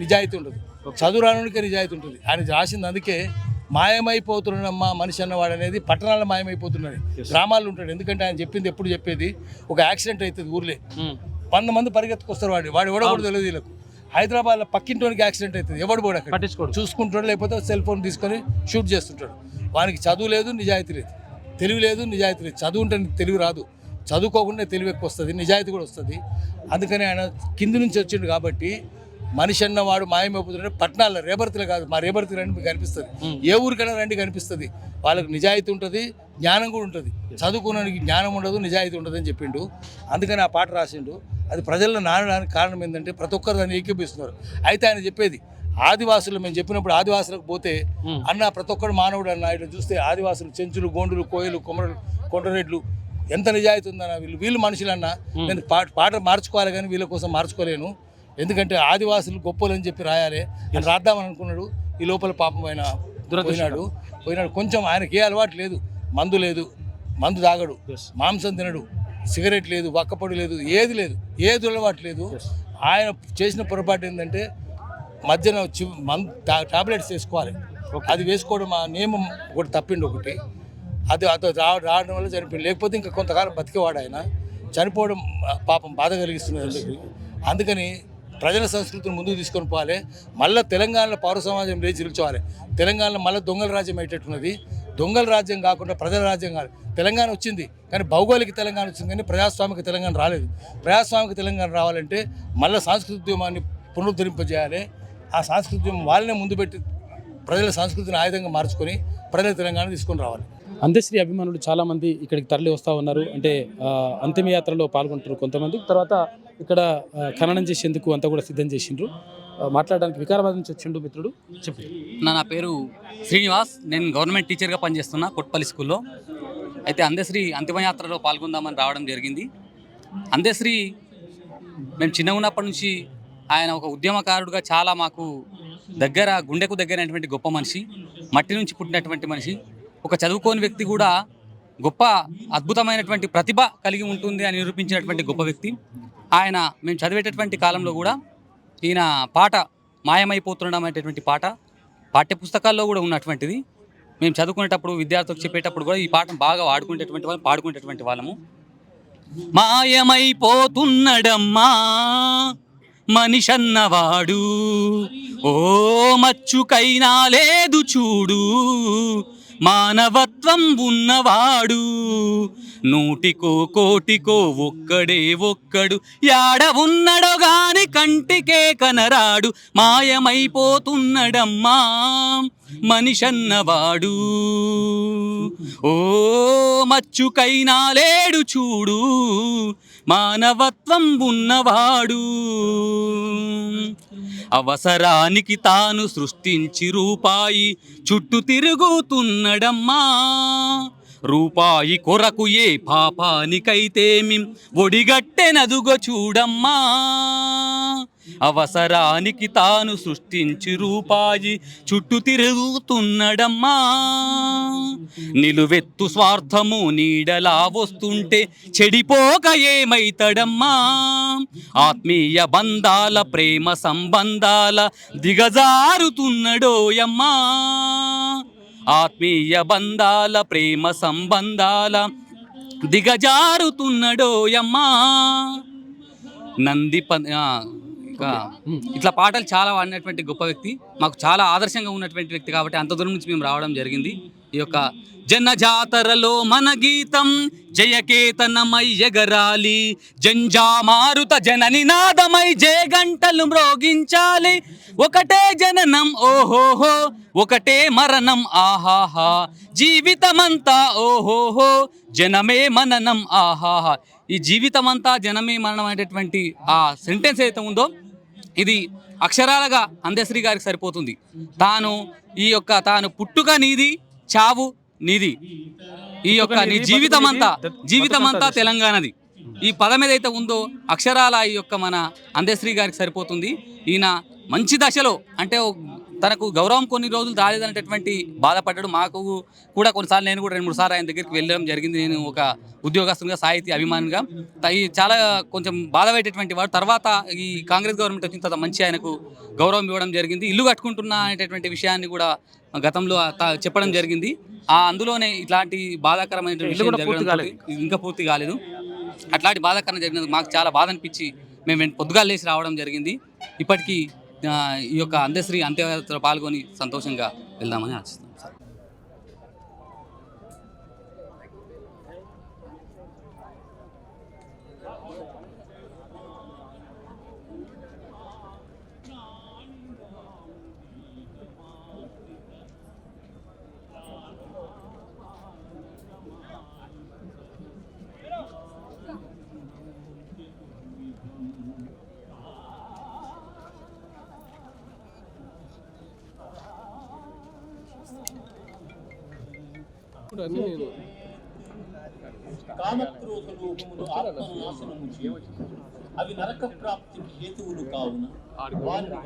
నిజాయితీ ఉండదు. చదువు రానుడికే నిజాయితీ ఉంటుంది. ఆయన రాసింది అందుకే మాయమైపోతున్నాడమ్మా మనిషి అన్నవాడు అనేది పట్టణాల్లో మాయమైపోతున్నాడు, గ్రామాల్లో ఉంటాడు. ఎందుకంటే ఆయన చెప్పింది ఎప్పుడు చెప్పేది, ఒక యాక్సిడెంట్ అవుతుంది ఊర్లే, 100 మంది పరిగెత్తుకొస్తారు, వాడు ఎవడో కూడా తెలియదు వీళ్ళకు. హైదరాబాద్లో పక్కింటోనికి యాక్సిడెంట్ అవుతుంది, ఎవడు కూడా అక్కడ చూసుకుంటాడు, లేకపోతే సెల్ ఫోన్ తీసుకొని షూట్ చేస్తుంటాడు. వానికి చదువు లేదు, నిజాయితీ లేదు, తెలివి లేదు, నిజాయితీ లేదు. చదువు ఉంటే తెలివి రాదు, చదువుకోకుండా తెలివి ఎక్కువ వస్తుంది, నిజాయితీ కూడా వస్తుంది. అందుకని ఆయన కింది నుంచి వచ్చిండు కాబట్టి మనిషి అన్నవాడు మాయమైపోతున్నాడు. పట్టణాల్లో రేబర్తిలో కాదు, మా రేబర్తి రండి మీకు కనిపిస్తుంది, ఏ ఊరికైనా రండి కనిపిస్తుంది. వాళ్ళకి నిజాయితీ ఉంటుంది, జ్ఞానం కూడా ఉంటుంది. చదువుకున్నానికి జ్ఞానం ఉండదు, నిజాయితీ ఉండదు అని చెప్పిండు. అందుకని ఆ పాట రాసిండు. అది ప్రజల్లో నానడానికి కారణం ఏంటంటే ప్రతి ఒక్కరు దాన్ని ఏకీపిస్తున్నారు. అయితే ఆయన చెప్పేది ఆదివాసులు, మేము చెప్పినప్పుడు ఆదివాసులకు పోతే అన్న ప్రతి ఒక్కరు మానవుడు అన్న, ఇట్లా చూస్తే ఆదివాసులు చెంచులు, గోండులు, కోయలు, కొమరలు, కొండరెడ్లు ఎంత నిజాయితీ ఉందన్న, వీళ్ళు మనుషులన్నా. నేను పాట మార్చుకోవాలి కానీ వీళ్ళ కోసం మార్చుకోలేను, ఎందుకంటే ఆదివాసులు గొప్పలని చెప్పి రాయాలి అని రాద్దామని అనుకున్నాడు. ఈ లోపల పాపం ఆయన పోయినాడు. కొంచెం ఆయనకి ఏ అలవాటు లేదు, మందు లేదు, మందు తాగడు, మాంసం తినడు, సిగరెట్ లేదు, వక్కపొడి లేదు, ఏది లేదు, ఏది అలవాటు లేదు. ఆయన చేసిన పొరపాటు ఏంటంటే మధ్యన టాబ్లెట్స్ వేసుకోవాలి, అది వేసుకోవడం ఆ నియమం ఒకటి తప్పిండు ఒకటి. అది రావడం వల్ల చనిపోయింది. లేకపోతే ఇంకా కొంతకాలం బతికేవాడు ఆయన. చనిపోవడం పాపం బాధ కలిగిస్తున్నది. అందుకని ప్రజల సంస్కృతిని ముందుకు తీసుకొని పోవాలి. మళ్ళీ తెలంగాణలో పౌర సమాజం లేచి నిల్చోవాలి. తెలంగాణలో మళ్ళీ దొంగల రాజ్యం అయ్యేటట్టున్నది. దొంగల రాజ్యం కాకుండా ప్రజల రాజ్యం కాదు. తెలంగాణ వచ్చింది కానీ భౌగోళిక తెలంగాణ వచ్చింది కానీ ప్రజాస్వామిక తెలంగాణ రాలేదు. ప్రజాస్వామిక తెలంగాణ రావాలంటే మళ్ళీ సాంస్కృతికమాన్ని పునరుద్ధరింపజేయాలి. ఆ సాంస్కృతికం వాళ్ళనే ముందు పెట్టి ప్రజల సంస్కృతిని ఆయుధంగా మార్చుకొని ప్రజల తెలంగాణ తీసుకొని రావాలి. అందశ్రీ అభిమానులు చాలామంది ఇక్కడికి తరలి వస్తూ ఉన్నారు. అంటే అంతిమయాత్రలో పాల్గొంటారు కొంతమంది. తర్వాత ఇక్కడ ఖననం చేసేందుకు అంతా కూడా సిద్ధం చేసిండ్రు. మాట్లాడడానికి వికారాబాద్ నుంచి వచ్చిండు మిత్రుడు. చెప్పు. నా పేరు శ్రీనివాస్, నేను గవర్నమెంట్ టీచర్గా పనిచేస్తున్నా కొట్పల్లి స్కూల్లో. అయితే అందశ్రీ అంతిమయాత్రలో పాల్గొందామని రావడం జరిగింది. అందశ్రీ మేము చిన్నగా ఉన్నప్పటి నుంచి ఆయన ఒక ఉద్యమకారుడుగా చాలా మాకు దగ్గర, గుండెకు దగ్గరైనటువంటి గొప్ప మనిషి, మట్టి నుంచి పుట్టినటువంటి మనిషి. ఒక చదువుకోని వ్యక్తి కూడా గొప్ప అద్భుతమైనటువంటి ప్రతిభ కలిగి ఉంటుంది అని నిరూపించినటువంటి గొప్ప వ్యక్తి ఆయన. మేము చదివేటటువంటి కాలంలో కూడా ఈయన పాట మాయమైపోతుండడం అనేటటువంటి పాట పాఠ్యపుస్తకాల్లో కూడా ఉన్నటువంటిది. మేము చదువుకునేటప్పుడు విద్యార్థులకు చెప్పేటప్పుడు కూడా ఈ పాటను బాగా పాడుకునేటటువంటి వాళ్ళము. మాయమైపోతున్నడమ్మా మనిషన్నవాడు ఓ మచ్చుకైనా లేదు చూడు మానవత్వం ఉన్నవాడు నూటికో కోటికో ఒక్కడు యాడ ఉన్నడో గాని కంటికే కనరాడు మాయమైపోతున్నడమ్మా మనిషన్నవాడు ఓ మచ్చుకైనా లేడు చూడు మానవత్వం ఉన్నవాడు అవసరానికి తాను సృష్టించి రూపాయి చుట్టూ తిరుగుతున్నడమ్మా రూపాయి కొరకు ఏ పాపానికైతేమి ఒడిగట్టెనదుగో చూడమ్మా అవసరానికి తాను సృష్టించి రూపాయి చుట్టూ తిరుగుతున్నడమ్మా నిలువెత్తు స్వార్థము నీడలా వస్తుంటే చెడిపోక ఏమైతడమ్మా ఆత్మీయ బంధాల ప్రేమ సంబంధాల దిగజారుతున్నడోయమ్మా ఆత్మీయ బంధాల ప్రేమ సంబంధాల దిగజారుతున్నడోయమ్మా నంది ఇట్లా పాటలు చాలా వాడినటువంటి గొప్ప వ్యక్తి మాకు చాలా ఆదర్శంగా ఉన్నటువంటి వ్యక్తి కాబట్టి అంత దూరం నుంచి మేము రావడం జరిగింది ఈ యొక్క జన జాతరలో మన గీతం జయకేతనమై ఎగరాలి జంజామారుత జన నినాదమై జయగంటలు మ్రోగించాలి ఒకటే జననం ఓహోహో ఒకటే మరణం ఆహాహా జీవితమంతా ఓహోహో జనమే మననం ఆహాహా ఈ జీవితమంతా జనమే మరణం అనేటటువంటి ఆ సెంటెన్స్ ఏదైతే ఉందో ఇది అక్షరాలుగా అందశ్రీ గారికి సరిపోతుంది తాను పుట్టుక నీది చావు నీది ఈ యొక్క నీ జీవితమంతా తెలంగాణది ఈ పదం ఏదైతే ఉందో అక్షరాల ఈ యొక్క మన అందశ్రీ గారికి సరిపోతుంది ఈయన మంచి దశలో అంటే తనకు గౌరవం కొన్ని రోజులు రాలేదనేటటువంటి బాధపడ్డాడు మాకు కూడా కొన్నిసార్లు నేను కూడా 2-3 సార్లు ఆయన దగ్గరికి వెళ్ళడం జరిగింది నేను ఒక ఉద్యోగస్తునిగా సాహితీ అభిమానిగా చాలా కొంచెం బాధ పెట్టేటువంటి వాడు తర్వాత ఈ కాంగ్రెస్ గవర్నమెంట్ వచ్చిన తర్వాత మంచి ఆయనకు గౌరవం ఇవ్వడం జరిగింది ఇల్లు కట్టుకుంటున్నా అనేటటువంటి విషయాన్ని కూడా గతంలో చెప్పడం జరిగింది అందులోనే ఇట్లాంటి బాధాకరమైన ఇంకా పూర్తి కాలేదు అట్లాంటి బాధాకరం జరిగినందుకు మాకు చాలా బాధ అనిపించి మేము పొద్దుగాల లేచి రావడం జరిగింది ఇప్పటికీ ఈ యొక్క అందశ్రీ అంత్యయాత్రలో పాల్గొని సంతోషంగా వెళ్దామని ఆశిస్తున్నాం సార్ కామక్రోధలోకములు ఆత్మనాశనము చేయవచ్చు అవి నరక ప్రాప్తికి హేతువులు కావున వారిని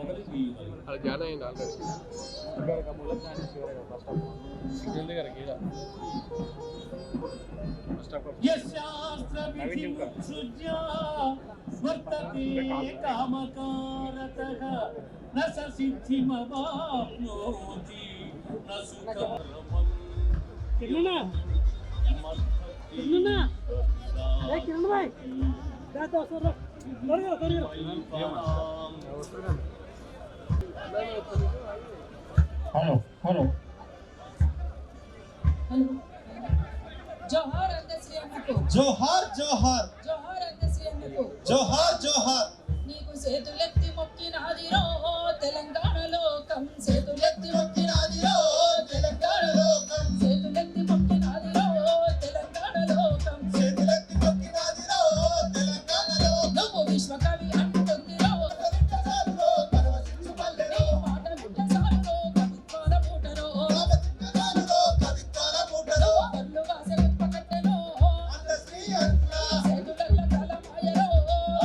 హలో జోహార్ అందశ్రీ అన్నకు జోహార్ జోహార్ జోహార్ అందశ్రీ అన్నకు జోహార్ జోహార్ నీకు చేతులెత్తి మొక్కినాదిరో తెలంగాణ లోకం చేతులెత్తి మొక్కినాదిరో తెలంగాణ లోకం చేతులెత్తి మొక్కినాదిరో తెలంగాణ లోకం చేతులెత్తి మొక్కినాదిరో తెలంగాణ లోకం నువ్వు విశ్వకవి అంటుందిరో కవిత్వాలలో పరవశించు పల్లెలో మాట ముట్టసాలలో కవిత్వాల మూటరో కవిత్వాల మూటరో కళ్ళు వాసే పక్కటలో అందశ్రీ అన్న చేతులల్ల కలమాయరో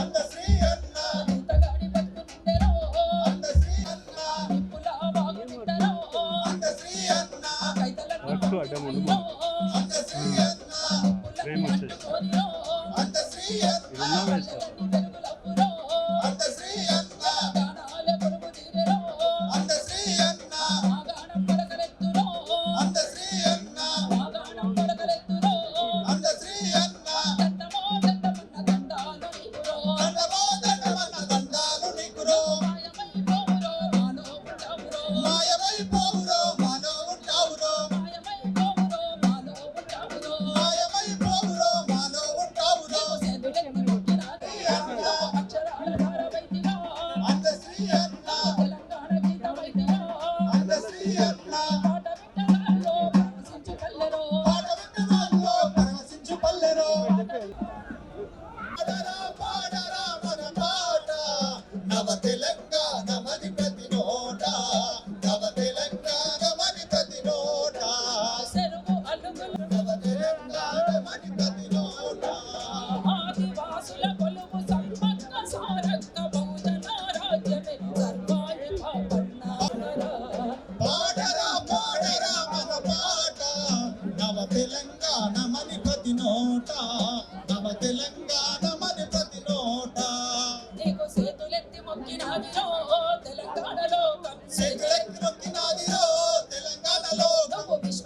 అందశ్రీ అన్న ఇంతగాడి బతుకుందెరో అందశ్రీ అన్న నిప్పుల బాగుంటరో అందశ్రీ అన్న కైతల అడ్డముండు అందశ్రీ అన్న ప్రేమ వచ్చేసి అందశ్రీ అన్న వెలుగులప్పురో అందశ్రీ అన్న గానాల కొడుకు తీరెరో అందశ్రీ అన్న మాగాణం పలకలెత్తురో అందశ్రీ అన్న మాగాణం పలకలెత్తురో అందశ్రీ అన్న దండమో దండమన్న దండాలు నీకురో దండమో దండమన్న దండాలు నీకు అందశ్రీ అన్న పాట వింటదాల్లో పరవశించు పల్లెరో పాడరా మన పాట నవ తెలంగాణ మది ప్రతి నోట నవ తెలంగాణ మది ప్రతి నోట నవ తెలంగాణ మది ప్రతి నోట పాడరా పాడరా మన పాట నవ తెలంగాణ మది ప్రతి నోట నవ తెలంగాణ మది ప్రతి నోట చేతులెత్తి మొక్కినాదిరో తెలంగాణలో చేతులెత్తి నొక్కినాదిరో తెలంగాణలో విశ్వ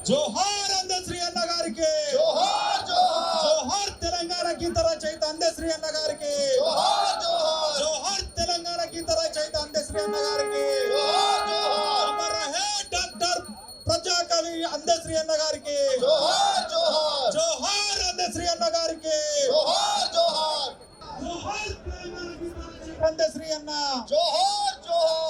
జోహార్ అందశ్రీ అన్న గారికి జోహార్ జోహార్ జోహార్ తెలంగాణ గీత రచయిత అందశ్రీ అన్న గారికి జోహార్ జోహార్ జోహార్ తెలంగాణ గీత రచయిత అందశ్రీ అన్న గారికి జోహార్ జోహార్ అమర్ రహే డాక్టర్ ప్రజాకవి అందశ్రీ అన్న గారికి జోహార్ జోహార్ జోహార్ అందశ్రీ అన్న గారికి జోహార్ జోహార్ జోహార్ తెలంగాణ గీత రచయిత అందశ్రీ అన్న జోహార్ జోహార్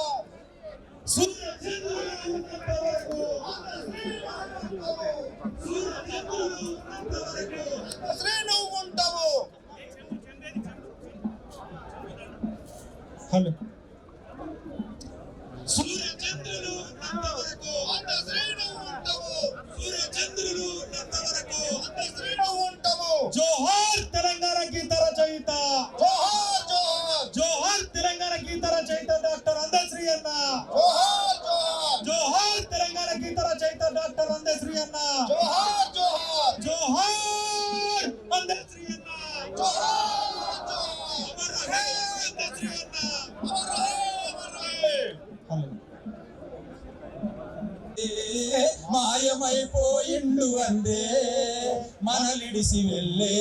హలో సూర్యచంద్రులు ఉన్నంతవరకు అందశ్రీ నువ్వు ఉంటావు సూర్యచంద్రులు ఉన్నంతవరకు అందశ్రీ నువ్వు ఉంటావు జోహార్ తెలంగాణ గీత రచయిత జోహార్ జోహార్ జోహార్ తెలంగాణ గీత రచయిత డాక్టర్ అందశ్రీ అన్న జోహార్ జోహార్ జోహార్ తెలంగాణ గీత రచయిత డాక్టర్ అందశ్రీ అన్న జోహార్ జోహార్ జోహార్ అందశ్రీ అన్న జోహార్ జోహార్ అమర్ రహే అందశ్రీ అన్న అమర్ రహే అమర్ రహే మాయమైపోయిండు అందే మనలిడిసి వెళ్ళే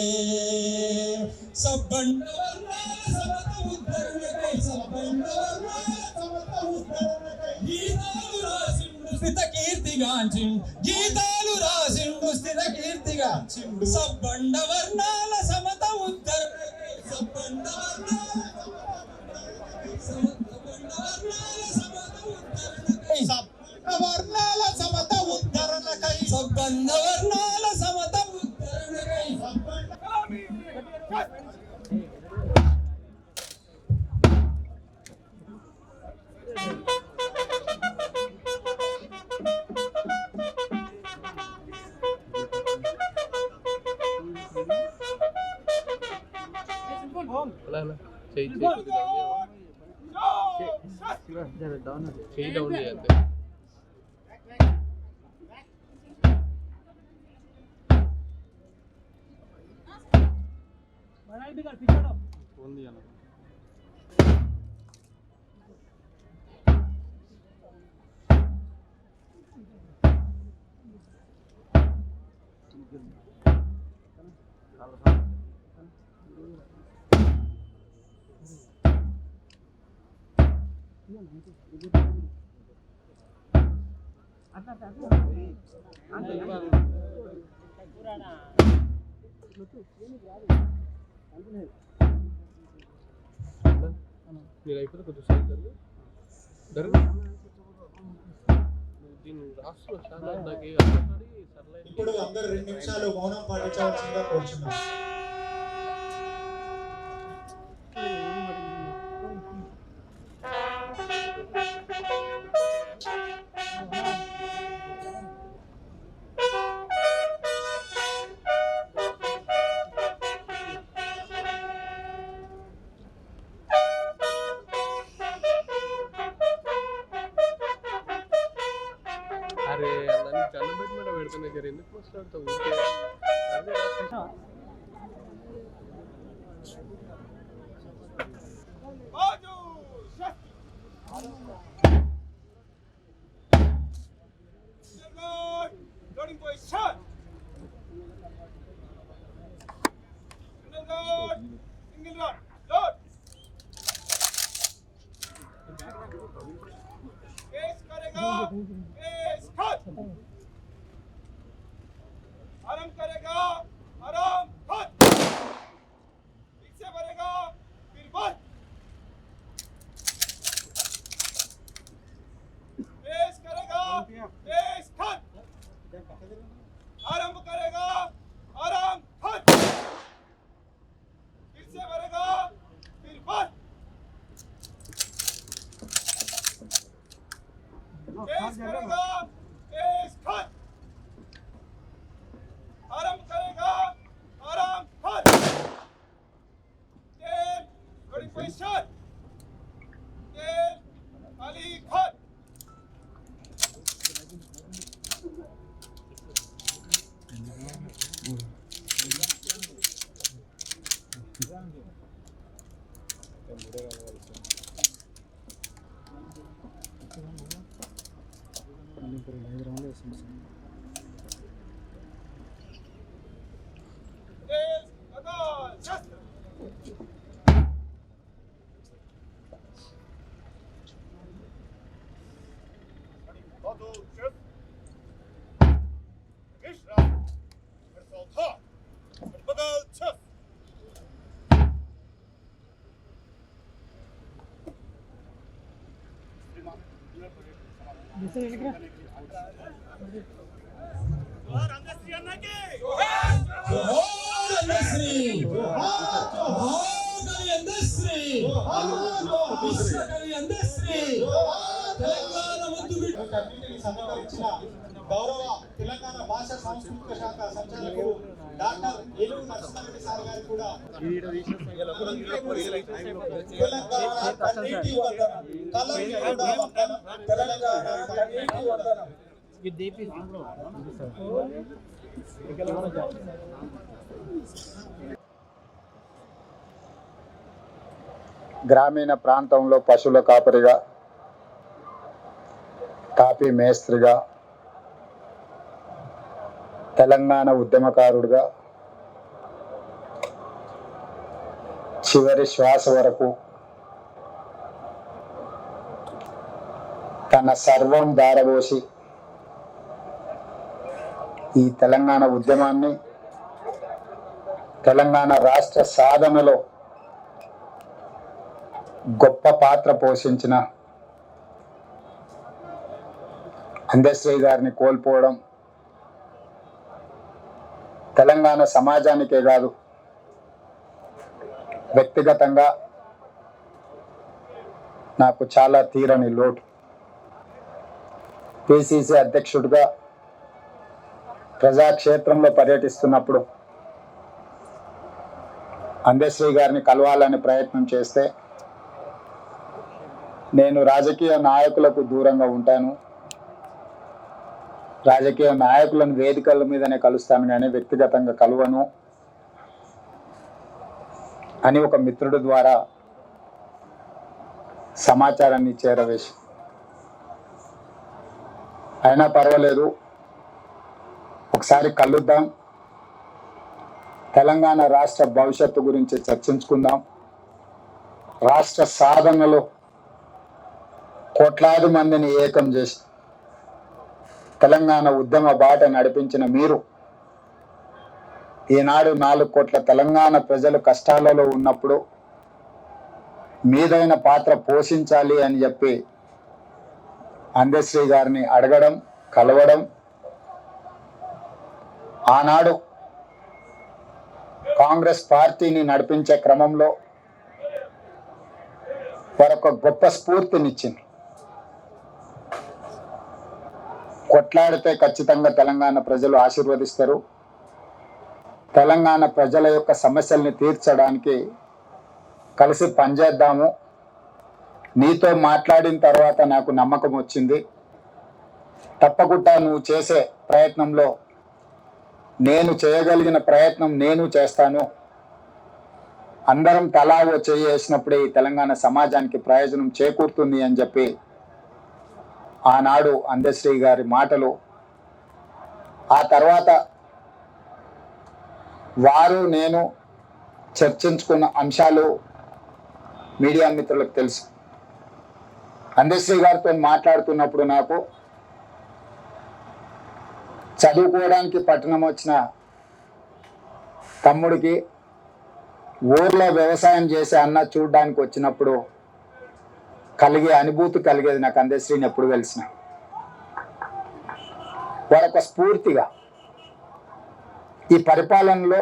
సబ్బండ సమత ఉద్ధరణకై సబ్బండ సమత ఉద్ధరణకై గీతాలు రాసిండు స్థిత కీర్తిగాంచిండు గీతాలు రాసిండు స్థిత కీర్తిగాంచిండు సబ్బండ వర్ణాల సమత ఉద్ధరణకై సబ్బండ వర్ణాల సమత ఉద్ధరణకై సబ్బండ వర్ణాల సమత ఉద్ధరణకై మీరు అయిపోతే కొంచెం సైడ్ జరుగు దీన్ని రాష్ట్ర ఇప్పుడు అందరు 2 నిమిషాలు మౌనం పాటించవలసిందిగా కోరుచున్నాం. చల్లం పెట్టి మాట పెడుతున్నా జర ఎందుకు మాట్లాడతావు ఊరికే? అదే రాసి- బాజు loading position. Single load, single run, load. Pace करेगा, pace cut. आराम करेगा, आराम cut. पीछे बढ़ेगा, फिर बंद. पेश करेगा, पेश cut. आरंभ करेगा, आराम cut. फिर से बढ़ेगा, फिर बंद. पेश करेगा, पेश cut. आरंभ करेगा, आराम cut. तेल, loading position. तेल, खाली cut. तेल, लगातार, शस्त्र. Badu, shift. Ishra. Versal tha. Badal, shift. जोहार अंगश्री अन्ना के जोहार अंगश्री जोहार अंगश्री जोहार अंगश्री తెలంగాణ ముందు కమిటీని సమీకరించిన గౌరవ తెలంగాణ భాషా సాంస్కృతిక శాఖ సంచాలకులు డాక్టర్ ఏలూరు నరసింహారెడ్డి సార్ గారు కూడా తెలంగాణ కన్నీటి వందనం తెలంగాణ కన్నీటి వందనం గ్రామీణ ప్రాంతంలో పశువుల కాపరిగా, కాపీ మేస్త్రిగా, తెలంగాణ ఉద్యమకారుడిగా చివరి శ్వాస వరకు తన సర్వం దారబోసి ఈ తెలంగాణ ఉద్యమాన్ని, తెలంగాణ రాష్ట్ర సాధనలో గొప్ప పాత్ర పోషించిన అందశ్రీ గారిని కోల్పోవడం తెలంగాణ సమాజానికే కాదు, వ్యక్తిగతంగా నాకు చాలా తీరని లోటు. పిసిసి అధ్యక్షుడిగా ప్రజాక్షేత్రంలో పర్యటిస్తున్నప్పుడు అందశ్రీ గారిని కలవాలని ప్రయత్నం చేస్తే నేను రాజకీయ నాయకులకు దూరంగా ఉంటాను, రాజకీయ నాయకులను వేదికల మీదనే కలుస్తాను కానీ వ్యక్తిగతంగా కలవను అని ఒక మిత్రుడి ద్వారా సమాచారాన్ని చేరవేసి, అయినా పర్వాలేదు ఒకసారి కలుద్దాం, తెలంగాణ రాష్ట్ర భవిష్యత్తు గురించి చర్చించుకుందాం, రాష్ట్ర సాధనలో కోట్లాది మందిని ఏకం చేసి తెలంగాణ ఉద్యమ బాట నడిపించిన మీరు ఈనాడు 4 కోట్ల తెలంగాణ ప్రజలు కష్టాలలో ఉన్నప్పుడు మీదైన పాత్ర పోషించాలి అని చెప్పి అందశ్రీ గారిని అడగడం, కలవడం, ఆనాడు కాంగ్రెస్ పార్టీని నడిపించే క్రమంలో మరొక గొప్ప స్ఫూర్తినిచ్చింది. కొట్లాడితే ఖచ్చితంగా తెలంగాణ ప్రజలు ఆశీర్వదిస్తారు, తెలంగాణ ప్రజల యొక్క సమస్యల్ని తీర్చడానికి కలిసి పనిచేద్దాము, నీతో మాట్లాడిన తర్వాత నాకు నమ్మకం వచ్చింది, తప్పకుండా నువ్వు చేసే ప్రయత్నంలో నేను చేయగలిగిన ప్రయత్నం నేను చేస్తాను. అందరం తలా ఓ చేయి వేసినప్పుడే ఈ తెలంగాణ సమాజానికి ప్రయోజనం చేకూరుతుంది అని చెప్పి ఆనాడు అందశ్రీ గారి మాటలు, ఆ తర్వాత వారు నేను చర్చించుకున్న అంశాలు మీడియా మిత్రులకు తెలుసు. అందశ్రీ గారితో మాట్లాడుతున్నప్పుడు నాకు చదువుకోవడానికి పట్టణం వచ్చిన తమ్ముడికి ఊర్లో వ్యవసాయం చేసే అన్న చూడడానికి వచ్చినప్పుడు కలిగే అనుభూతి కలిగేది నాకు అందశ్రీని ఎప్పుడు కలిసిన. వారొక స్ఫూర్తిగా ఈ పరిపాలనలో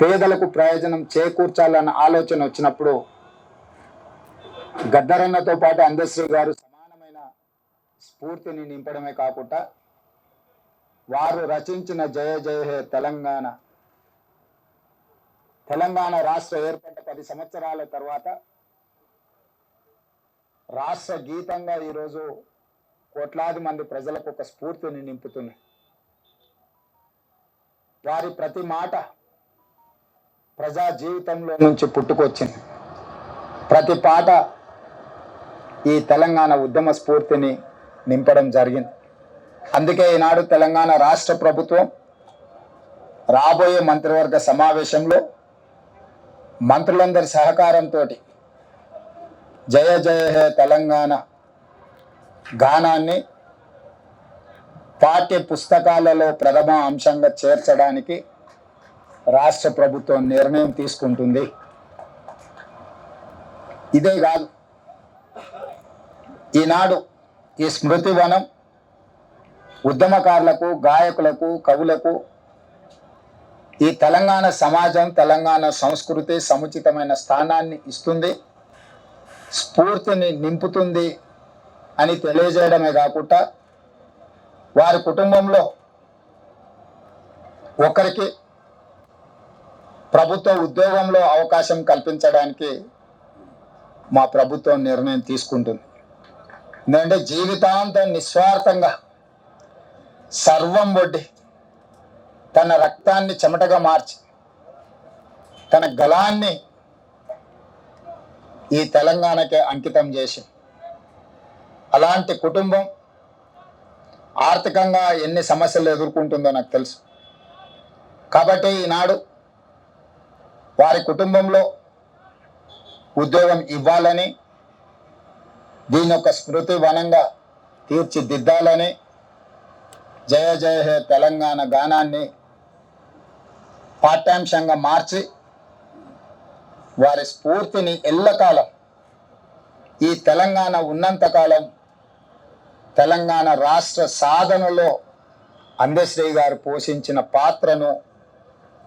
పేదలకు ప్రయోజనం చేకూర్చాలన్న ఆలోచన వచ్చినప్పుడు గద్దరన్నతో పాటు అందశ్రీ గారు సమానమైన స్ఫూర్తిని నింపడమే కాకుండా వారు రచించిన జయ జయ హే తెలంగాణ రాష్ట్ర ఏర్పడ్డ 10 సంవత్సరాల తర్వాత రాష్ట్ర గీతంగా ఈరోజు కోట్లాది మంది ప్రజలకు ఒక స్ఫూర్తిని నింపుతుంది. వారి ప్రతి మాట ప్రజా జీవితంలో నుంచి పుట్టుకొచ్చింది. ప్రతి పాట ఈ తెలంగాణ ఉద్యమ స్ఫూర్తిని నింపడం జరిగింది. అందుకే ఈనాడు తెలంగాణ రాష్ట్ర ప్రభుత్వం రాబోయే మంత్రివర్గ సమావేశంలో మంత్రులందరి సహకారంతో జయ జయ హే తెలంగాణ గానాన్ని పాఠ్య పుస్తకాలలో ప్రథమ అంశంగా చేర్చడానికి రాష్ట్ర ప్రభుత్వం నిర్ణయం తీసుకుంటుంది. ఇదే కాదు, ఈనాడు ఈ స్మృతి వనం ఉద్యమకారులకు, గాయకులకు, కవులకు ఈ తెలంగాణ సమాజం, తెలంగాణ సంస్కృతి సముచితమైన స్థానాన్ని ఇస్తుంది, స్ఫూర్తిని నింపుతుంది అని తెలియజేయడమే కాకుండా వారి కుటుంబంలో ఒకరికి ప్రభుత్వ ఉద్యోగంలో అవకాశం కల్పించడానికి మా ప్రభుత్వం నిర్ణయం తీసుకుంటుంది. ఎందుకంటే జీవితాంతం నిస్వార్థంగా సర్వం ఒడ్డి తన రక్తాన్ని చెమటగా మార్చి తన గళాన్ని ఈ తెలంగాణకే అంకితం చేసి, అలాంటి కుటుంబం ఆర్థికంగా ఎన్ని సమస్యలు ఎదుర్కొంటుందో నాకు తెలుసు. కాబట్టి ఈనాడు వారి కుటుంబంలో ఉద్యోగం ఇవ్వాలని, దీని యొక్క స్మృతి వనంగా తీర్చిదిద్దాలని జయ జయ హే తెలంగాణ గానాన్ని పాఠ్యాంశంగా మార్చి వారి స్ఫూర్తిని ఎల్లకాలం, ఈ తెలంగాణ ఉన్నంతకాలం తెలంగాణ రాష్ట్ర సాధనలో అందశ్రీ గారు పోషించిన పాత్రను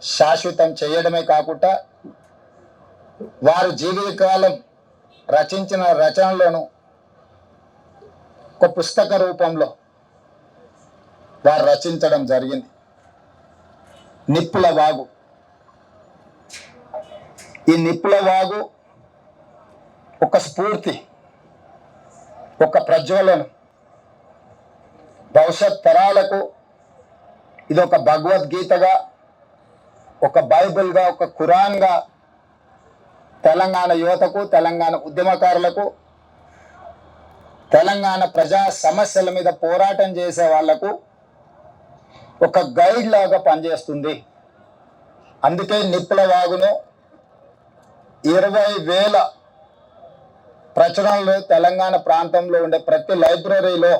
శాశ్వతం చేయడమే కాకుండా వారు జీవితకాలం రచించిన రచనలను ఒక పుస్తక రూపంలో వారు రచించడం జరిగింది. నిప్పుల వాగు. ఈ నిప్పుల వాగు ఒక స్ఫూర్తి, ఒక ప్రజ్వలన, భవిష్యత్ తరాలకు ఇది ఒక భగవద్గీతగా, ఒక బైబిల్గా, ఒక ఖురాన్గా తెలంగాణ యువతకు, తెలంగాణ ఉద్యమకారులకు, తెలంగాణ ప్రజా సమస్యల మీద పోరాటం చేసే వాళ్లకు ఒక గైడ్ లాగా పనిచేస్తుంది. అందుకే నిప్పుల వాగును 20,000 ప్రచురణలు తెలంగాణ ప్రాంతంలో ఉండే ప్రతి లైబ్రరీలో,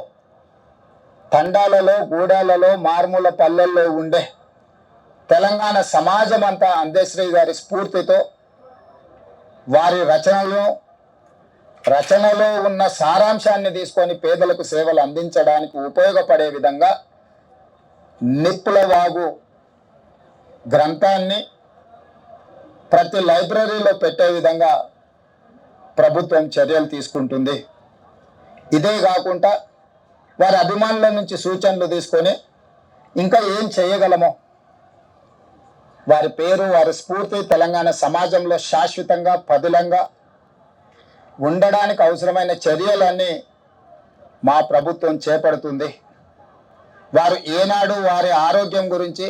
తండాలలో, గూడాలలో, మారుమూల పల్లెల్లో ఉండే తెలంగాణ సమాజం అంతా అందశ్రీ గారి స్ఫూర్తితో వారి రచనలో ఉన్న సారాంశాన్ని తీసుకొని పేదలకు సేవలు అందించడానికి ఉపయోగపడే విధంగా నిప్పుల వాగు గ్రంథాన్ని ప్రతి లైబ్రరీలో పెట్టే విధంగా ప్రభుత్వం చర్యలు తీసుకుంటుంది. ఇదే కాకుండా వారి అభిమానుల నుంచి సూచనలు తీసుకొని ఇంకా ఏం చేయగలమో, వారి పేరు, వారి స్ఫూర్తి తెలంగాణ సమాజంలో శాశ్వతంగా పదిలంగా ఉండడానికి అవసరమైన చర్యలన్నీ మా ప్రభుత్వం చేపడుతుంది. వారు ఏనాడు వారి ఆరోగ్యం గురించి,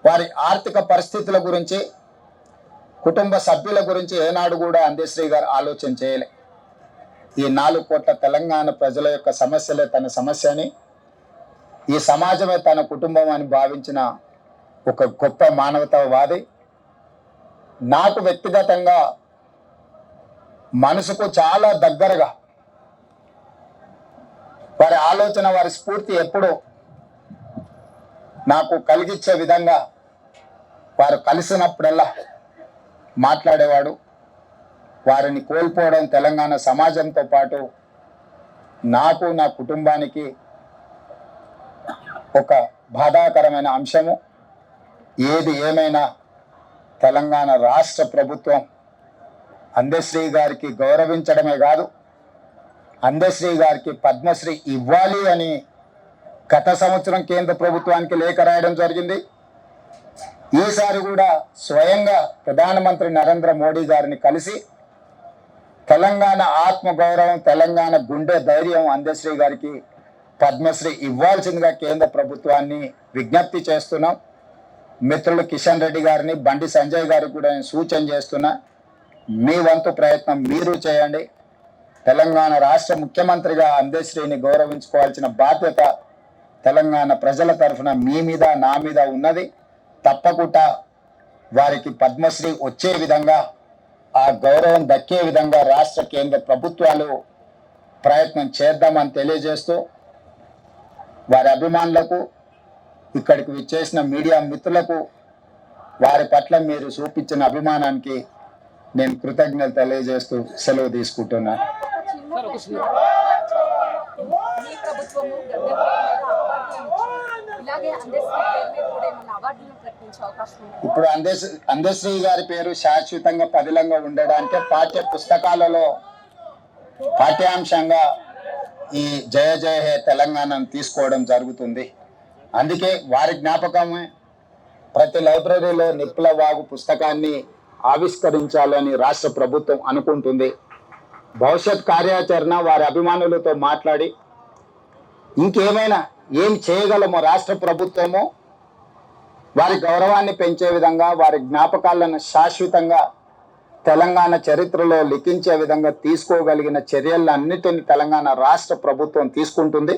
వారి ఆర్థిక పరిస్థితుల గురించి, కుటుంబ సభ్యుల గురించి ఏనాడు కూడా అందశ్రీ గారు ఆలోచన చేయలే. ఈ 4 కోట్ల తెలంగాణ ప్రజల యొక్క సమస్యలే తన సమస్య అని, ఈ సమాజమే తన కుటుంబం అని భావించిన ఒక గొప్ప మానవతావాది. నాకు వ్యక్తిగతంగా మనసుకు చాలా దగ్గరగా వారి ఆలోచన, వారి స్ఫూర్తి ఎప్పుడూ నాకు కలిగించే విధంగా వారు కలిసినప్పుడల్లా మాట్లాడేవాడు. వారిని కోల్పోవడం తెలంగాణ సమాజంతో పాటు నాకు, నా కుటుంబానికి ఒక బాధాకరమైన అంశము. ఏది ఏమైనా తెలంగాణ రాష్ట్ర ప్రభుత్వం అందశ్రీ గారికి గౌరవించడమే కాదు, అందశ్రీ గారికి పద్మశ్రీ ఇవ్వాలి అని గత సంవత్సరం కేంద్ర ప్రభుత్వానికి లేఖ రాయడం జరిగింది. ఈసారి కూడా స్వయంగా ప్రధానమంత్రి నరేంద్ర మోడీ గారిని కలిసి తెలంగాణ ఆత్మగౌరవం, తెలంగాణ గుండె ధైర్యం అందశ్రీ గారికి పద్మశ్రీ ఇవ్వాల్సిందిగా కేంద్ర ప్రభుత్వాన్ని విజ్ఞప్తి చేస్తున్నాం. మిత్రులు కిషన్ రెడ్డి గారిని, బండి సంజయ్ గారికి కూడా నేను సూచన చేస్తున్నా, మీ వంతు ప్రయత్నం మీరు చేయండి. తెలంగాణ రాష్ట్ర ముఖ్యమంత్రిగా అందశ్రీని గౌరవించుకోవాల్సిన బాధ్యత తెలంగాణ ప్రజల తరఫున మీ మీద, నా మీద ఉన్నది. తప్పకుండా వారికి పద్మశ్రీ వచ్చే విధంగా, ఆ గౌరవం దక్కే విధంగా రాష్ట్ర కేంద్ర ప్రభుత్వాలు ప్రయత్నం చేద్దామని తెలియజేస్తూ, వారి అభిమానులకు, ఇక్కడికి విచ్చేసిన మీడియా మిత్రులకు, వారి పట్ల మీరు చూపించిన అభిమానానికి నేను కృతజ్ఞతలు తెలియజేస్తూ సెలవు తీసుకుంటున్నాను. ఇప్పుడు అందశ్రీ గారి పేరు శాశ్వతంగా పదిలంగా ఉండడానికి పాఠ్య పుస్తకాలలో పాఠ్యాంశంగా ఈ జయ జయ హే తెలంగాణను తీసుకోవడం జరుగుతుంది. అందుకే వారి జ్ఞాపకమే ప్రతి లైబ్రరీలో నిప్పుల వాగు పుస్తకాన్ని ఆవిష్కరించాలని రాష్ట్ర ప్రభుత్వం అనుకుంటుంది. భవిష్యత్ కార్యాచరణ వారి అభిమానులతో మాట్లాడి ఇంకేమైనా ఏం చేయగలమో రాష్ట్ర ప్రభుత్వము వారి గౌరవాన్ని పెంచే విధంగా, వారి జ్ఞాపకాలను శాశ్వతంగా తెలంగాణ చరిత్రలో లిఖించే విధంగా తీసుకోగలిగిన చర్యలన్నిటిని తెలంగాణ రాష్ట్ర ప్రభుత్వం తీసుకుంటుంది.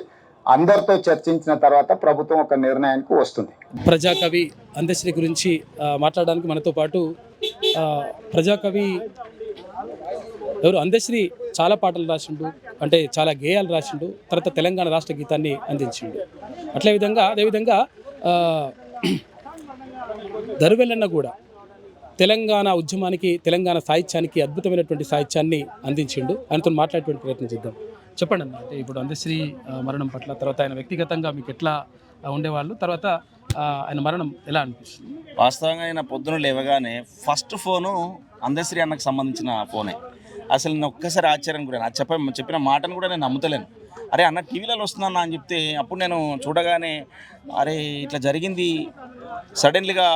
అందరితో చర్చించిన తర్వాత ప్రభుత్వం ఒక నిర్ణయానికి వస్తుంది. ప్రజాకవి అందశ్రీ గురించి మాట్లాడడానికి మనతో పాటు ప్రజాకవి ఎవరు, అందశ్రీ చాలా పాటలు రాసిండు, అంటే చాలా గేయాలు రాసిండు, తర్వాత తెలంగాణ రాష్ట్ర గీతాన్ని అందించిండు. అదేవిధంగా దరువెల్లన్న కూడా తెలంగాణ ఉద్యమానికి, తెలంగాణ సాహిత్యానికి అద్భుతమైనటువంటి సాహిత్యాన్ని అందించిండు. ఆయనతో మాట్లాడేటువంటి ప్రయత్నం చేద్దాం. చెప్పండి అన్న, అంటే ఇప్పుడు అందశ్రీ మరణం పట్ల, తర్వాత ఆయన వ్యక్తిగతంగా మీకు ఎట్లా ఉండేవాళ్ళు, తర్వాత ఆయన మరణం ఎలా అనిపిస్తుంది? వాస్తవంగా ఆయన పొద్దున లేవగానే ఫస్ట్ ఫోను అందశ్రీ అన్నకు సంబంధించిన ఫోనే. అసలు నేను ఒక్కసారి ఆశ్చర్యం కూడా, చెప్పిన మాటను కూడా నేను నమ్ముతలేను. అరే అన్న టీవీలలో వస్తుందన్న అని చెప్తే, అప్పుడు నేను చూడగానే అరే ఇట్లా జరిగింది, సడన్లీగా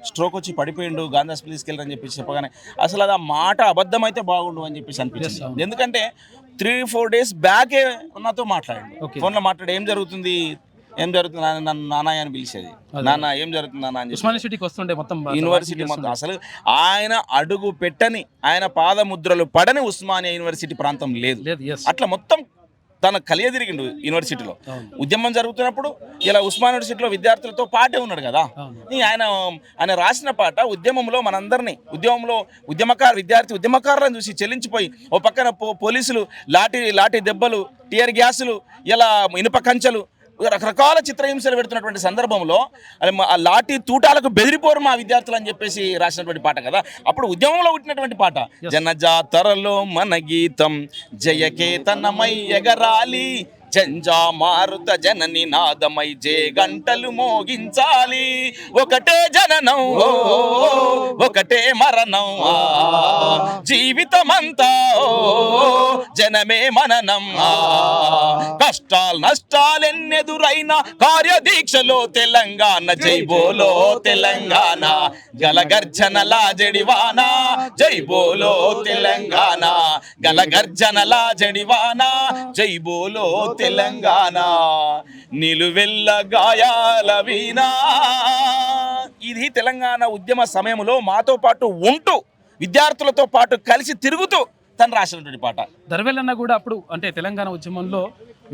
స్ట్రోక్ వచ్చి పడిపోయిండు, గాంధీ హాస్పిటల్ తీసుకెళ్ళరని చెప్పేసి చెప్పగానే అసలు అది ఆ మాట అబద్ధం అయితే బాగుండు అని చెప్పేసి అనిపించింది. ఎందుకంటే 3-4 డేస్ బ్యాకే నాతో మాట్లాడండి, ఫోన్లో మాట్లాడి ఏం జరుగుతుంది నాన్న అని పిలిచేది, నాన్న ఏం జరుగుతుంది నాన్న అని యూనివర్సిటీకి వస్తుండే, మొత్తం యూనివర్సిటీ మొత్తం అసలు ఆయన అడుగు పెట్టని, ఆయన పాదముద్రలు పడని ఉస్మానియా యూనివర్సిటీ ప్రాంతం లేదు. అట్లా మొత్తం తన కలియదిరిగిండు యూనివర్సిటీలో. ఉద్యమం జరుగుతున్నప్పుడు ఇలా ఉస్మాన్ యూనివర్సిటీలో విద్యార్థులతో పాటే ఉన్నాడు కదా. ఆయన రాసిన పాట ఉద్యమంలో మనందరినీ, విద్యార్థి ఉద్యమకారులను చూసి చెల్లించిపోయి, ఓ పక్కన పోలీసులు లాఠీ దెబ్బలు, టియర్ గ్యాసులు, ఇలా ఇనుప కంచెలు, రకరకాల చిత్రహింసలు పెడుతున్నటువంటి సందర్భంలో ఆ లాఠీ తూటాలకు బెదిరిపోరు మా విద్యార్థులు అని చెప్పేసి రాసినటువంటి పాట కదా. అప్పుడు ఉద్యమంలో పుట్టినటువంటి పాట. జనజాతరలో మన గీతం జయకేతనమై ఎగరాలి, జంజా మారుత జనని నాదమై జే గంటలు మోగించాలి, ఒకటే జననం ఒకటే మరణం, జీవితమంతా జనమే మననం, కష్టాలు నష్టాలెన్నెదురైనా కార్యదీక్షలో తెలంగాణ జై బోలో తెలంగాణ, జలగర్జనలా జడివానా జై బోలో తెలంగాణ, గల గర్జనల జడివాన జై బోలో తెలంగాణ నిలువెల్ల గాయాల వీణా. ఇది తెలంగాణ ఉద్యమ సమయంలో మాతో పాటు ఉంటూ విద్యార్థులతో పాటు కలిసి తిరుగుతూ తను రాసినటువంటి పాట. దర్వేలన్న కూడా అప్పుడు అంటే తెలంగాణ ఉద్యమంలో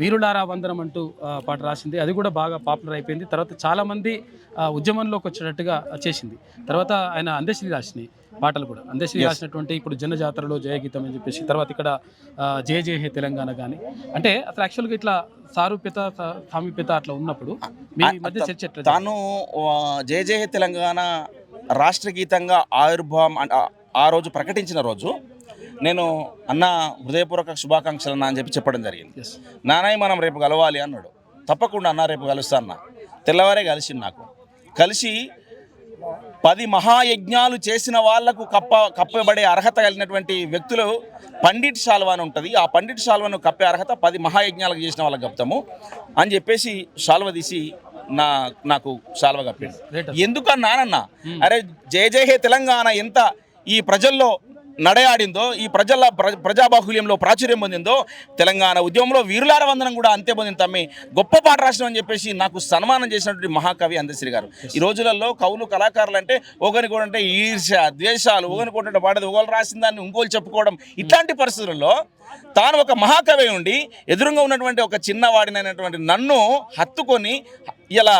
వీరులారా వందనం అంటూ పాట రాసింది. అది కూడా బాగా పాపులర్ అయిపోయింది. తర్వాత చాలామంది ఉద్యమంలోకి వచ్చేటట్టుగా చేసింది. తర్వాత ఆయన అందశ్రీ రాసినాయి పాటలు కూడా. అందశ్రీ రాసినటువంటి ఇప్పుడు జనజాతరలో జయగీతం అని చెప్పేసి, తర్వాత ఇక్కడ జయ జయ హే తెలంగాణ కానీ, అంటే అసలు యాక్చువల్గా ఇట్లా సారూప్యత సామీప్యత అట్లా ఉన్నప్పుడు మీ మధ్య చర్చ ఎట్లా? తాను జయ జయ హే తెలంగాణ రాష్ట్ర గీతంగా ఆవిర్భావం ఆ రోజు ప్రకటించిన రోజు నేను అన్న హృదయపూర్వక శుభాకాంక్షలు అన్న అని చెప్పడం జరిగింది. నాన్నయ్య మనం రేపు కలవాలి అన్నాడు. తప్పకుండా అన్న రేపు కలుస్తా అన్న. తెల్లవారే కలిసింది. నాకు కలిసి 10 మహాయజ్ఞాలు చేసిన వాళ్లకు కప్పబడే అర్హత కలిగినటువంటి వ్యక్తులు పండిట్ శాల్వా అని ఉంటుంది. ఆ పండిట్ శాల్వాను కప్పే అర్హత 10 మహాయజ్ఞాలకు చేసిన వాళ్ళకి కప్తాము అని చెప్పేసి శాల్వ తీసి నాకు శాల్వ కప్పాడు. ఎందుకన్నా నానన్న, అరే జయ జయ హే తెలంగాణ ఎంత ఈ ప్రజల్లో నడయాడిందో, ఈ ప్రజాబాహుల్యంలో ప్రాచుర్యం పొందిందో, తెలంగాణ ఉద్యమంలో వీరులార వందనం కూడా అంతే పొందింది తమ్మి, గొప్ప పాట రాసిన అని చెప్పేసి నాకు సన్మానం చేసినటువంటి మహాకవి అందశ్రీ గారు. ఈ రోజులలో కవులు కళాకారులు అంటే ఒకరికొంటే ఈర్ష్య ద్వేషాలు, ఒకరికొంటే పాడేది ఒకరు రాసిన దాన్ని ఇంకోళ్ళు చెప్పుకోవడం, ఇట్లాంటి పరిస్థితుల్లో తాను ఒక మహాకవి ఉండి ఎదురుగా ఉన్నటువంటి ఒక చిన్నవాడినైనటువంటి నన్ను హత్తుకొని ఇలా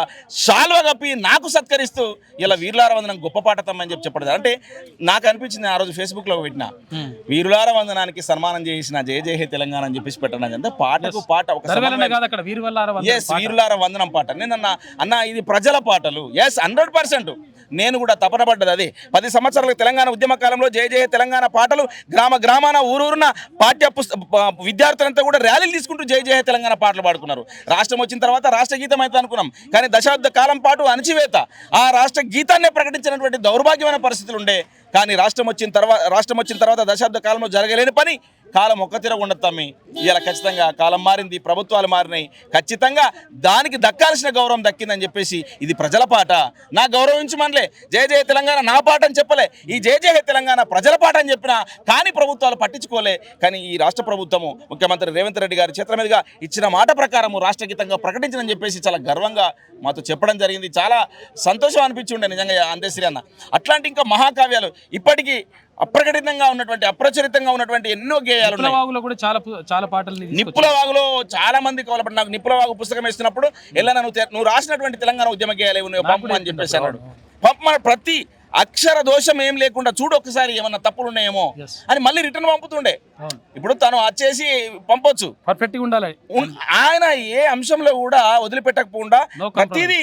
శాల్వ కప్పి నాకు సత్కరిస్తూ ఇలా వీరులార వందనం గొప్ప పాట తమ్మని చెప్పడం అంటే నాకు అనిపించింది. ఆ రోజు ఫేస్బుక్లో పెట్టిన వీరులార వందనానికి సన్మానం చేసిన జయ జయ హే తెలంగాణ అని చెప్పేసి పెట్టడం అంటే పాటకు పాట ఒక వీరులార వందనం పాట. నేను అన్న ఇది ప్రజల పాటలు. 100% నేను కూడా తపన పడ్డది అదే. 10 సంవత్సరాల తెలంగాణ ఉద్యమ కాలంలో జయ జయ తెలంగాణ పాటలు గ్రామ గ్రామాన ఊరూరున విద్యార్థులంతా కూడా ర్యాలీలు తీసుకుంటూ జయ జయ తెలంగాణ పాటలు పాడుకున్నారు. రాష్ట్రం వచ్చిన తర్వాత రాష్ట్ర గీతం అయితే అనుకున్నాం, కానీ దశాబ్ద కాలం పాటు అణచివేత ఆ రాష్ట్ర గీతాన్నే ప్రకటించినటువంటి దౌర్భాగ్యమైన పరిస్థితులు ఉండే. కానీ రాష్ట్రం వచ్చిన తర్వాత దశాబ్ద కాలంలో జరగలేని పని కాలం ఒక్క తీర ఉండదు తమ్మి. ఇలా ఖచ్చితంగా కాలం మారింది, ప్రభుత్వాలు మారినాయి, ఖచ్చితంగా దానికి దక్కాల్సిన గౌరవం దక్కిందని చెప్పేసి ఇది ప్రజల పాట. నా గౌరవించమనలే, జయ జయ తెలంగాణ నా పాట అని చెప్పలే, ఈ జయ జయ తెలంగాణ ప్రజల పాట అని చెప్పినా కానీ ప్రభుత్వాలు పట్టించుకోలే. కానీ ఈ రాష్ట్ర ప్రభుత్వము ముఖ్యమంత్రి రేవంత్ రెడ్డి గారి చేతుల మీదుగా ఇచ్చిన మాట ప్రకారము రాష్ట్ర గీతంగా ప్రకటించని చెప్పేసి చాలా గర్వంగా మాతో చెప్పడం జరిగింది. చాలా సంతోషం అనిపించి ఉండే నిజంగా అందశ్రీ అన్న. అట్లాంటి ఇంకా మహాకావ్యాలు ఇప్పటికీ అప్రకటితంగా ఉన్నటువంటి అప్రచురితంగా ఉన్నటువంటి ఎన్నో గేయాలు కూడా చాలా పాటలు. నిప్పులవాగులో చాలా మంది కవలపడి నాకు నిప్పులవాగు పుస్తకం వేస్తున్నప్పుడు ఎలా నువ్వు రాసినటువంటి తెలంగాణ ఉద్యమ గేయాలు ఏమి పంపు అని చెప్పేసి అన్నాడు. పంప ప్రతి అక్షర దోషం ఏం లేకుండా చూడు ఒక్కసారి ఏమన్నా తప్పులు ఉన్నాయేమో అని మళ్ళీ రిటర్న్ పంపుతుండే. ఇప్పుడు తను వచ్చేసి పంపొచ్చు, పర్ఫెక్ట్గా ఉండాలి. ఆయన ఏ అంశంలో కూడా వదిలిపెట్టకపోకుండా ప్రతిదీ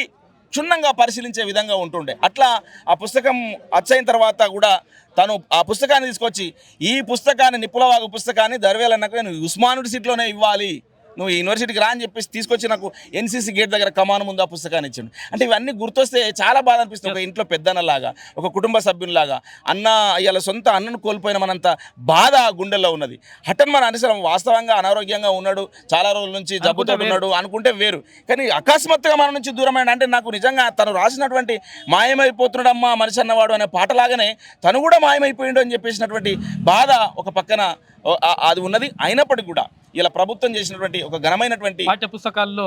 క్షుణ్ణంగా పరిశీలించే విధంగా ఉంటుండే. అట్లా ఆ పుస్తకం వచ్చైన తర్వాత కూడా తను ఆ పుస్తకాన్ని తీసుకొచ్చి ఈ పుస్తకాన్ని నిప్పులవాగు పుస్తకాన్ని దర్వేలన్నకు నేను ఉస్మానుడి సీట్లోనే ఇవ్వాలి, నువ్వు యూనివర్సిటీకి రా అని చెప్పేసి తీసుకొచ్చి నాకు ఎన్సీసీ గేట్ దగ్గర కమాను ముందు ఆ పుస్తకాన్ని ఇచ్చాడు. అంటే ఇవన్నీ గుర్తొస్తే చాలా బాధ అనిపిస్తుంది. ఒక ఇంట్లో పెద్దన్నలాగా, ఒక కుటుంబ సభ్యునిలాగా, అన్న ఇలా సొంత అన్నను కోల్పోయిన మనంత బాధ గుండెల్లో ఉన్నది. హఠన్ మన అనుసరం వాస్తవంగా అనారోగ్యంగా ఉన్నాడు, చాలా రోజుల నుంచి జబ్బుతో ఉన్నాడు అనుకుంటే వేరు, కానీ అకస్మాత్తుగా మన నుంచి దూరమైన అంటే నాకు నిజంగా తను రాసినటువంటి మాయమైపోతున్నాడమ్మా మనిషి అన్నవాడు అనే పాటలాగానే తను కూడా మాయమైపోయిండు అని చెప్పేసినటువంటి బాధ ఒక పక్కన అది ఉన్నది. అయినప్పటికీ కూడా ఇలా ప్రభుత్వం చేసినటువంటి ఒక ఘనమైనటువంటి పాఠ్యపుస్తకాల్లో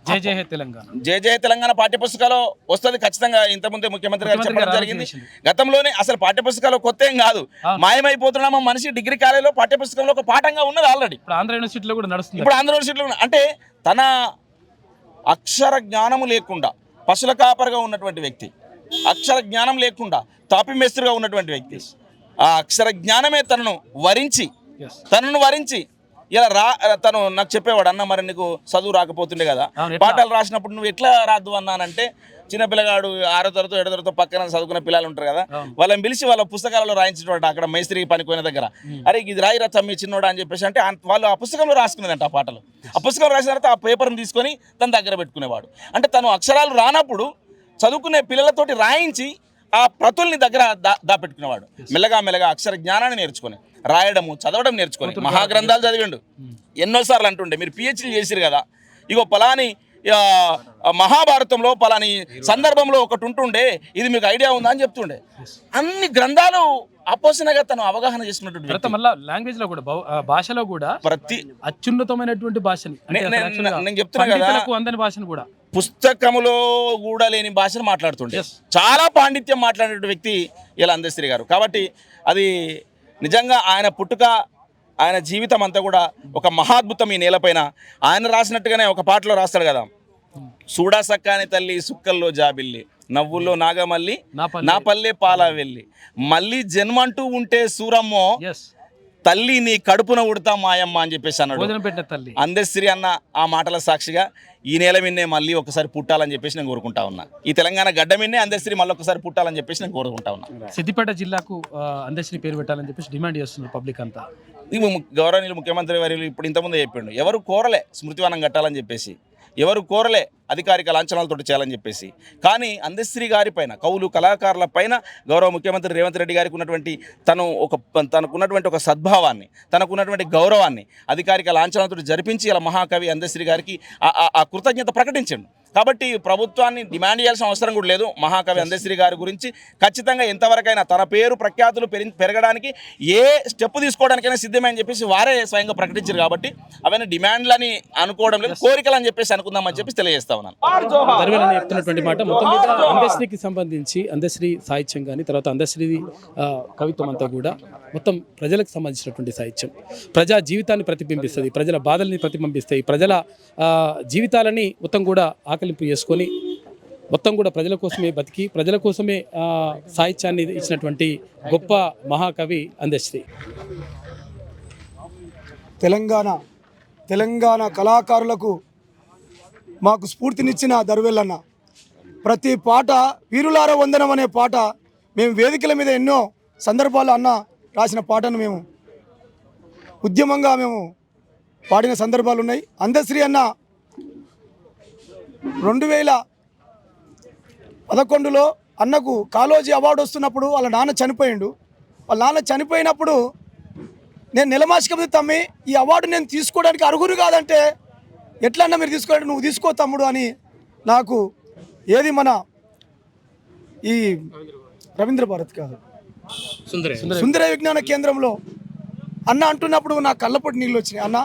జయ జయ హే తెలంగాణ, జయ జయ తెలంగాణ పాఠ్యపుస్తకాలు వస్తుంది ఖచ్చితంగా. ఇంతకుముందే ముఖ్యమంత్రి గారు చెప్పడం జరిగింది. గతంలోనే అసలు పాఠ్యపుస్తకాలు కొత్త ఏం కాదు, మాయమైపోతున్నామా మనిషి డిగ్రీ కాలేజీలో పాఠ్యపుస్తకంలో ఒక పాఠంగా ఉన్నది ఆల్రెడీ. ఇప్పుడు ఆంధ్ర యూనివర్సిటీలో కూడా నడుస్తుంది. ఇప్పుడు ఆంధ్ర యూనివర్సిటీలో అంటే తన అక్షర జ్ఞానము లేకుండా పశుల కాపరిగా ఉన్నటువంటి వ్యక్తి, అక్షర జ్ఞానం లేకుండా తాపి మేస్త్రిగా ఉన్నటువంటి వ్యక్తి, ఆ అక్షర జ్ఞానమే తనను వరించి ఇలా తను నాకు చెప్పేవాడు, అన్న మరి నీకు చదువు రాకపోతుండే కదా, పాఠాలు రాసినప్పుడు నువ్వు ఎట్లా రాద్దు అన్నానంటే, చిన్నపిల్లగాడు 6వ తరగతి 7వ తరగతి పక్కన చదువుకున్న పిల్లలు ఉంటారు కదా, వాళ్ళని పిలిచి వాళ్ళ పుస్తకాలలో రాయించేటవాడు అక్కడ మేస్త్రి పనిపోయిన దగ్గర. అరే ఇది రాయిరా తమ్మి చిన్నోడా అని చెప్పేసి అంటే వాళ్ళు ఆ పుస్తకంలో రాసుకునేదంట ఆ పాటలు. ఆ పుస్తకం రాసిన తర్వాత ఆ పేపర్ని తీసుకొని తన దగ్గర పెట్టుకునేవాడు. అంటే తను అక్షరాలు రానప్పుడు చదువుకునే పిల్లలతోటి రాయించి ఆ ప్రతుల్ని దగ్గర దాపెట్టుకునేవాడు. మెల్లగా అక్షర జ్ఞానాన్ని నేర్చుకొని రాయడము చదవడం నేర్చుకొని మహాగ్రంథాలు చదివిండు. ఎన్నోసార్లు అంటుండే మీరు పిహెచ్డీ చేసిరు కదా, ఇగో పలాని మహాభారతంలో పలాని సందర్భంలో ఒకటి ఉంటుండే, ఇది మీకు ఐడియా ఉందా అని చెప్తుండే. అన్ని గ్రంథాలు అపోసనగా తను అవగాహన చేసుకున్నటువంటి మళ్ళీ లాంగ్వేజ్ లో కూడా భాషలో కూడా ప్రతి అత్యున్నతమైనటువంటి భాషని నేను చెప్తున్నా కదా, అందని భాషను కూడా పుస్తకములో కూడా లేని భాషను మాట్లాడుతుండే, చాలా పాండిత్యం మాట్లాడే వ్యక్తి ఇలా అందశ్రీ గారు. కాబట్టి అది నిజంగా ఆయన పుట్టుక, ఆయన జీవితం అంతా కూడా ఒక మహాద్భుతం ఈ నేలపైన. ఆయన రాసినట్టుగానే ఒక పాటలో రాస్తాడు కదా, సూడా సక్కాని తల్లి సుక్కల్లో జాబిల్లి, నవ్వుల్లో నాగమల్లి నా పల్లె పాలా వెళ్ళి, మళ్ళీ జన్మంటూ ఉంటే సూరమ్మో తల్లి నీ కడుపున ఉడతా మాయమ్మ అని చెప్పేసి అన్నాడు అందశ్రీ అన్న. ఆ మాటల సాక్షిగా ఈ నేల మిన్నే మళ్ళీ ఒకసారి పుట్టాలని చెప్పేసి నేను కోరుకుంటా ఉన్నా. ఈ తెలంగాణ గడ్డ మిన్నే అందశ్రీ మళ్ళీ ఒకసారి పుట్టాలని చెప్పేసి నేను కోరుకుంటా ఉన్నా. సిద్దిపేట జిల్లాకు అందశ్రీ పేరు పెట్టాలని చెప్పేసి డిమాండ్ చేస్తున్నారు పబ్లిక్ అంతా. గౌరవనీయులు ముఖ్యమంత్రి వారు ఇప్పుడు ఇంతకుముందు చెప్పిండు, ఎవరు కోరలే స్మృతివనం కట్టాలని చెప్పేసి, ఎవరు కోరలే అధికారిక లాంఛనాలతో చేయాలని చెప్పేసి. కానీ అందశ్రీ గారి పైన, కవులు కళాకారుల పైన గౌరవ ముఖ్యమంత్రి రేవంత్ రెడ్డి గారికి ఉన్నటువంటి తనకున్నటువంటి ఒక సద్భావాన్ని, తనకున్నటువంటి గౌరవాన్ని అధికారిక లాంఛనాలతో జరిపించి ఇలా మహాకవి అందశ్రీ గారికి ఆ కృతజ్ఞత ప్రకటించండు. కాబట్టి ప్రభుత్వాన్ని డిమాండ్ చేయాల్సిన అవసరం కూడా లేదు. మహాకవి అందశ్రీ గారి గురించి ఖచ్చితంగా ఎంతవరకైనా తన పేరు ప్రఖ్యాతులు పెరగడానికి ఏ స్టెప్ తీసుకోవడానికైనా సిద్ధమే అని చెప్పేసి వారే స్వయంగా ప్రకటించారు. కాబట్టి అవన్నీ డిమాండ్లని అనుకోవడం లేదు, కోరికలు అని చెప్పేసి అనుకుందామని చెప్పేసి తెలియజేస్తా ఉన్నాను. చెప్తున్నటువంటి మాట మొత్తం మీద అందశ్రీకి సంబంధించి అందశ్రీ సాహిత్యం కానీ, తర్వాత అందశ్రీ కవిత్వం అంతా కూడా మొత్తం ప్రజలకు సంబంధించినటువంటి సాహిత్యం. ప్రజా జీవితాన్ని ప్రతిబింబిస్తుంది, ప్రజల బాధల్ని ప్రతిబింబిస్తాయి, ప్రజల జీవితాలని మొత్తం కూడా ఆకలింపు చేసుకొని మొత్తం కూడా ప్రజల కోసమే బతికి ప్రజల కోసమే సాహిత్యాన్ని ఇచ్చినటువంటి గొప్ప మహాకవి అందశ్రీ. తెలంగాణ కళాకారులకు మాకు స్ఫూర్తినిచ్చిన దరువెల్లన్న. ప్రతి పాట వీరులార వందనం అనే పాట మేము వేదికల మీద ఎన్నో సందర్భాలు అన్న రాసిన పాటను మేము ఉద్యమంగా మేము పాడిన సందర్భాలు ఉన్నాయి. అందశ్రీ అన్న 2011లో అన్నకు కాళోజీ అవార్డు వస్తున్నప్పుడు వాళ్ళ నాన్న చనిపోయిండు. వాళ్ళ నాన్న చనిపోయినప్పుడు నేను నిలమాసిక తమ్మి ఈ అవార్డు నేను తీసుకోవడానికి అర్హురు కాదంటే, ఎట్లన్నా మీరు తీసుకోవాలంటే నువ్వు తీసుకో తమ్ముడు అని నాకు ఏది మన ఈ రవీంద్ర భారత్ కాదు సుందర విజ్ఞాన కేంద్రంలో అన్న అంటున్నప్పుడు నా కళ్ళపొట్టి నీళ్ళు వచ్చినాయి. అన్న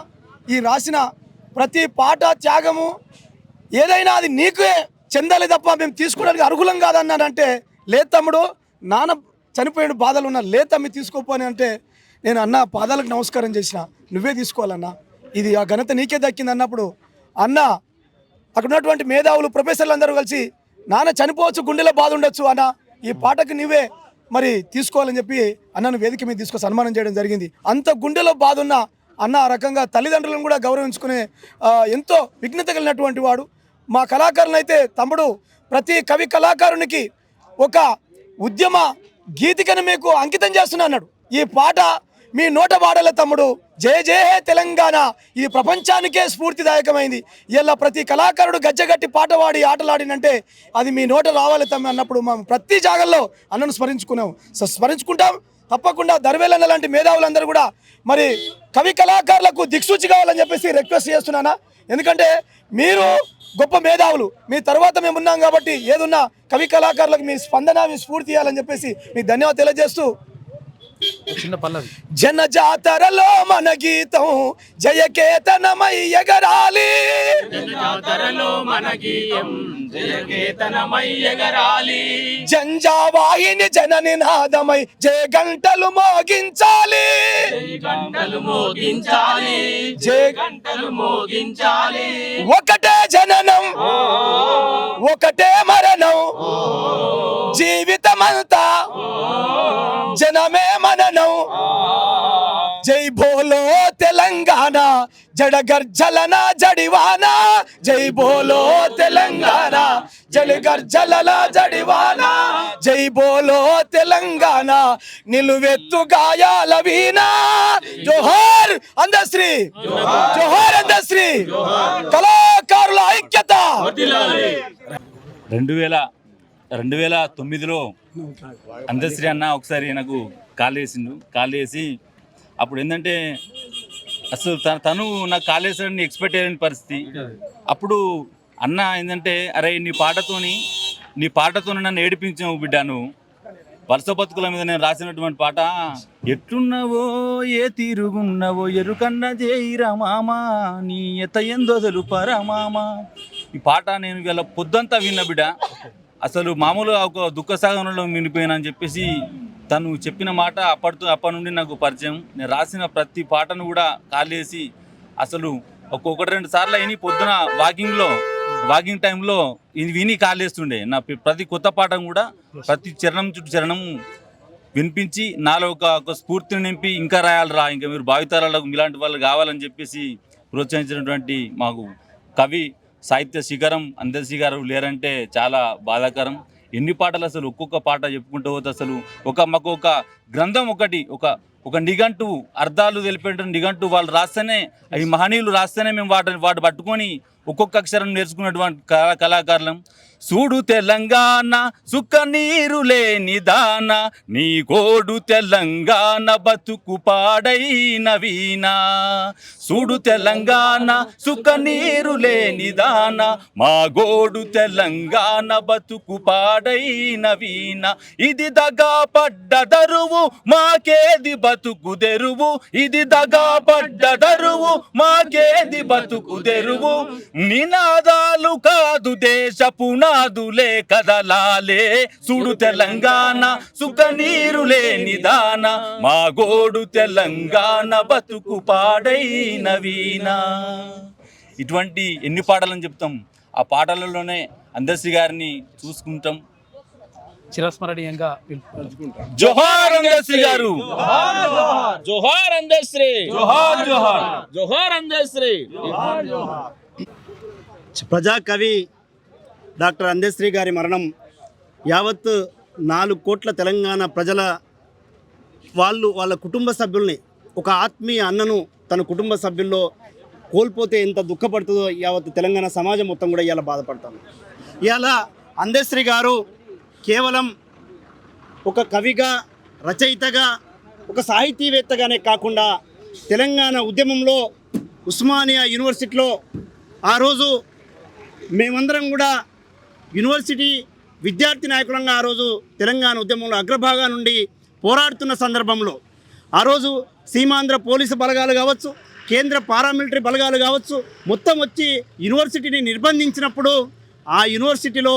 ఈ రాసిన ప్రతి పాట త్యాగము ఏదైనా అది నీకే చెందాలి తప్ప మేము తీసుకోవడానికి అర్హులం కాదన్నానంటే, లేదు తమ్ముడు నాన్న చనిపోయిన బాధలు ఉన్నా, లేదు తమ్మి తీసుకోపోని అంటే నేను అన్న పాదాలకు నమస్కారం చేసిన, నువ్వే తీసుకోవాలన్నా, ఇది ఆ ఘనత నీకే దక్కింది అన్నప్పుడు అన్న అక్కడ ఉన్నటువంటి మేధావులు ప్రొఫెసర్లు అందరూ కలిసి నాన్న చనిపోవచ్చు, గుండెలో బాధ ఉండొచ్చు అన్న, ఈ పాటకు నువ్వే మరి తీసుకోవాలని చెప్పి అన్నను వేదిక మీద తీసుకొని సన్మానం చేయడం జరిగింది. అంత గుండెలో బాధ ఉన్న అన్న ఆ రకంగా తల్లిదండ్రులను కూడా గౌరవించుకునే ఎంతో విఘ్నత కలిగినటువంటి వాడు. మా కళాకారులను అయితే తమ్ముడు ప్రతి కవి కళాకారునికి ఒక ఉద్యమ గీతికను మీకు అంకితం చేస్తున్నా అన్నాడు. ఈ పాట మీ నోట పాడలే తమ్ముడు, జయ జయ హే తెలంగాణ, ఇది ప్రపంచానికే స్ఫూర్తిదాయకమైంది. ఇలా ప్రతి కళాకారుడు గజ్జగట్టి పాట పాడి ఆటలాడినంటే అది మీ నోట రావాలి తమ్మి అన్నప్పుడు మేము ప్రతి జాగల్లో అన్నను స్మరించుకుంటాం. తప్పకుండా దర్వేలన్న లాంటి మేధావులందరూ కూడా మరి కవి కళాకారులకు దిక్సూచి కావాలని చెప్పేసి రిక్వెస్ట్ చేస్తున్నానా. ఎందుకంటే మీరు గొప్ప మేధావులు, మీ తర్వాత మేము ఉన్నాం కాబట్టి ఏదున్నా కవి కళాకారులకు మీ స్పందన, మీ స్ఫూర్తి ఇవ్వాలని చెప్పేసి మీకు ధన్యవాదాలు తెలియజేస్తూ చిన్న పల్లవి. జన జాతరలో మన గీతం జయకేతనమై ఎగరాలి, జంజావాహిని జన నినాదమై జయ గంటలు మోగించాలి, ఒకటే జననం ఒకటే మరణం, జీవితమంతా జనమే మననం. జై బోలో తెలంగాణ జడగర్జలన జడివానా, జై బోలో తెలంగాణ జడగర్జలన జడివానా, జై బోలో తెలంగాణ నిలువెత్తు గాయాల వీణా. జోహార్ అందశ్రీ, జోహార్ అందశ్రీ, కళాకారుల ఐక్యత. 2009లో అందశ్రీ అన్న ఒకసారి నాకు కాల్ చేసి అప్పుడు ఏంటంటే అసలు తను నాకు కాల్ చేసాడని ఎక్స్పెక్ట్ చేయని పరిస్థితి. అప్పుడు అన్న ఏంటంటే అరే నీ పాటతో నన్ను ఏడిపించావు బిడ్డ నువ్వు. వరుస బతుకుల మీద నేను రాసినటువంటి పాట ఎట్లున్నావో ఏ తీరుగున్నావో ఎరుకన్న చేయిరా మామా నీ ఎత ఎందో తెలుపరా మామా. ఈ పాట నేను ఇలా పొద్దంతా విన్న బిడ్డ. అసలు మామూలుగా ఒక దుఃఖ సాగరంలో మినిపోయినా అని చెప్పేసి తను చెప్పిన మాట అప్పటి నుండి నాకు పరిచయం. నేను రాసిన ప్రతి పాటను కూడా కాలేసి అసలు ఒక్కొక్కటి 2 సార్లు అయినాయి. పొద్దున వాకింగ్ టైంలో ఇది విని కాలేస్తుండే. నా ప్రతి కొత్త పాఠం కూడా ప్రతి చరణం చుట్టూ చరణం వినిపించి నాలో ఒక స్ఫూర్తిని నింపి ఇంకా రాయాలరా, ఇంకా మీరు భావితరాలకు ఇలాంటి వాళ్ళు కావాలని చెప్పేసి ప్రోత్సహించినటువంటి మాకు కవి సాహిత్య శిఖరం అందశ్రీ గారు లేరంటే చాలా బాధాకరం. ఎన్ని పాటలు అసలు ఒక్కొక్క పాట చెప్పుకుంటూ పోతే అసలు మాకు ఒక గ్రంథం ఒక నిఘంటు అర్థాలు తెలిపేటువంటి నిఘంటు వాళ్ళు రాస్తేనే, అవి మహనీయులు రాస్తేనే మేము వాటి పట్టుకొని ఒక్కొక్క అక్షరం నేర్చుకున్నటువంటి కళాకారులం. చూడు తెలంగాణ సుక్క నీరు లేని దాన నీ గోడు తెలంగాణ బతుకు పాడైన వీణా. చూడు తెలంగాణ సుక్క నీరు లేని దాన మా గోడు తెలంగాణ బతుకు పాడైన వీణా. ఇది దగా పడ్డ దరువు మాకేది బతుకు తెరువు, ఇది దగా పడ్డ దరువు మాకేది బతుకు తెరువు. నినాదాలు కాదు దేశ పునాదులే కదలాలే. చూడు తెలంగాణ సుఖ నీరు లేని దాన మా గోడు తెలంగాణ బతుకు పాడైన వీణా. ఇటువంటి ఎన్ని పాటలని చెప్తాం. ఆ పాటలలోనే అందశ్రీ గారిని చూసుకుంటాం. చిరస్మరణీయంగా జోహార్ అందశ్రీ గారు, జోహార్ అందశ్రీ, జోహార్ జోహార్, జోహార్ అందశ్రీ. ప్రజాకవి డాక్టర్ అందశ్రీ గారి మరణం యావత్ 4 కోట్ల తెలంగాణ ప్రజల వాళ్ళ కుటుంబ సభ్యుల్ని, ఒక ఆత్మీయ అన్నను తన కుటుంబ సభ్యుల్లో కోల్పోతే ఎంత దుఃఖపడుతుందో యావత్ తెలంగాణ సమాజం మొత్తం కూడా ఇవాళ బాధపడతాం. ఇవాళ అందశ్రీ గారు కేవలం ఒక కవిగా, రచయితగా, ఒక సాహితీవేత్తగానే కాకుండా తెలంగాణ ఉద్యమంలో ఉస్మానియా యూనివర్సిటీలో ఆ రోజు మేమందరం కూడా యూనివర్సిటీ విద్యార్థి నాయకులంగా ఆ రోజు తెలంగాణ ఉద్యమంలో అగ్రభాగా నుండి పోరాడుతున్న సందర్భంలో ఆ రోజు సీమాంధ్ర పోలీసు బలగాలు కావచ్చు, కేంద్ర పారామిలిటరీ బలగాలు కావచ్చు, మొత్తం వచ్చి యూనివర్సిటీని నిర్బంధించినప్పుడు ఆ యూనివర్సిటీలో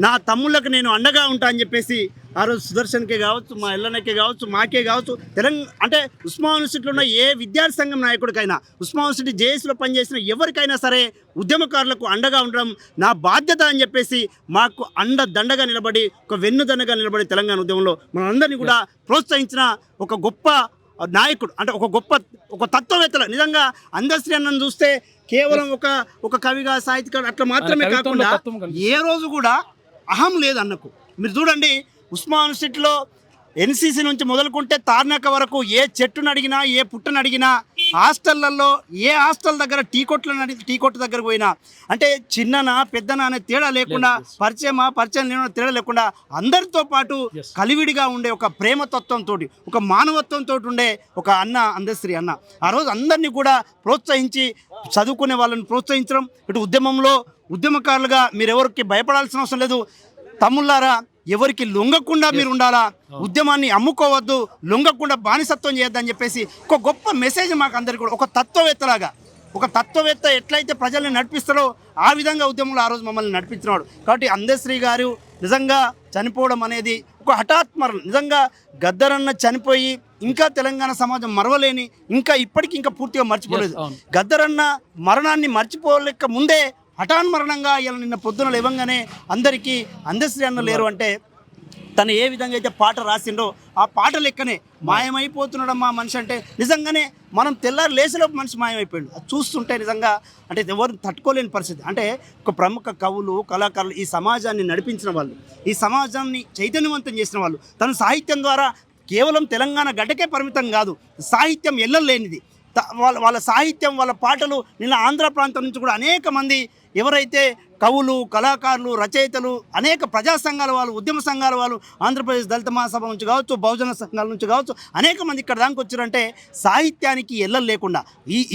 నా తమ్ముళ్ళకు నేను అండగా ఉంటా అని చెప్పేసి ఆ రోజు సుదర్శన్కే కావచ్చు, మా ఎల్లన్నకే కావచ్చు, మాకే కావచ్చు, అంటే ఉస్మాన్ యూనివర్సిటీలో ఉన్న ఏ విద్యార్థి సంఘం నాయకుడికైనా, ఉస్మాన్ యూనివర్సిటీ జేఏసీలో పనిచేసిన ఎవరికైనా సరే ఉద్యమకారులకు అండగా ఉండడం నా బాధ్యత అని చెప్పేసి మాకు దండగా నిలబడి, ఒక వెన్నుదండగా నిలబడి తెలంగాణ ఉద్యమంలో మనందరినీ కూడా ప్రోత్సహించిన ఒక గొప్ప నాయకుడు, అంటే ఒక తత్వవేత్తలు. నిజంగా అందశ్రీ అన్నను చూస్తే కేవలం ఒక కవిగా, సాహిత్యకారుడు అట్లా మాత్రమే కాకుండా ఏ రోజు కూడా అహం లేదు అన్నకు. మీరు చూడండి, ఉస్మాన్ యూనివర్సిటీలో ఎన్సీసీ నుంచి మొదలుకుంటే తార్నాక వరకు ఏ చెట్టును అడిగినా, ఏ పుట్టను అడిగినా, హాస్టళ్లలో ఏ హాస్టల్ దగ్గర టీ కొట్టు దగ్గర పోయినా, అంటే చిన్ననా పెద్దనా అనే తేడా లేకుండా, పరిచయం లేని తేడా లేకుండా అందరితో పాటు కలివిడిగా ఉండే ఒక ప్రేమతత్వంతో, ఒక మానవత్వంతో ఉండే ఒక అన్న అందశ్రీ అన్న. ఆ రోజు అందరినీ కూడా ప్రోత్సహించి, చదువుకునే వాళ్ళని ప్రోత్సహించడం, ఇటు ఉద్యమంలో ఉద్యమకారులుగా మీరెవరికి భయపడాల్సిన అవసరం లేదు, తమ్ముళ్ళారా ఎవరికి లొంగకుండా మీరు ఉండాలా, ఉద్యమాన్ని అమ్ముకోవద్దు, లొంగకుండా బానిసత్వం చేయొద్దని చెప్పేసి ఒక గొప్ప మెసేజ్ మాకు అందరికీ కూడా. ఒక తత్వవేత్తలాగా, ఒక తత్వవేత్త ఎట్లయితే ప్రజల్ని నడిపిస్తారో ఆ విధంగా ఉద్యమంలో ఆ రోజు మమ్మల్ని నడిపించినాడు. కాబట్టి అందశ్రీ గారు నిజంగా చనిపోవడం అనేది ఒక హఠాత్ మరణం. నిజంగా గద్దరన్న చనిపోయి ఇంకా తెలంగాణ సమాజం మరవలేని, ఇంకా ఇప్పటికీ ఇంకా పూర్తిగా మర్చిపోలేదు. గద్దరన్న మరణాన్ని మర్చిపోలేక ముందే హఠాన్మరణంగా ఇలా నిన్న పొద్దున లేవంగానే అందరికీ అందశ్రీ అన్న లేరు అంటే తను ఏ విధంగా అయితే పాట రాసిండో ఆ పాట లెక్కనే మాయమైపోతున్నాడమ్మా మనిషి అంటే నిజంగానే మనం తెల్లారి లేసేలోపు మనిషి మాయమైపోయాడు. అది చూస్తుంటే నిజంగా అంటే ఎవరు తట్టుకోలేని పరిస్థితి. అంటే ఒక ప్రముఖ కవులు, కళాకారులు, ఈ సమాజాన్ని నడిపించిన వాళ్ళు, ఈ సమాజాన్ని చైతన్యవంతం చేసిన వాళ్ళు, తన సాహిత్యం ద్వారా కేవలం తెలంగాణ గడ్డకే పరిమితం కాదు, సాహిత్యం ఎల్లలేనిది. వాళ్ళ సాహిత్యం, వాళ్ళ పాటలు నిన్న ఆంధ్ర ప్రాంతం నుంచి కూడా అనేక మంది ఎవరైతే కవులు, కళాకారులు, రచయితలు, అనేక ప్రజా సంఘాల వాళ్ళు, ఉద్యమ సంఘాల వాళ్ళు, ఆంధ్రప్రదేశ్ దళిత మహాసభ నుంచి కావచ్చు, బహుజన సంఘాల నుంచి కావచ్చు, అనేక మంది ఇక్కడ దానికి వచ్చారంటే సాహిత్యానికి ఎల్లలు లేకుండా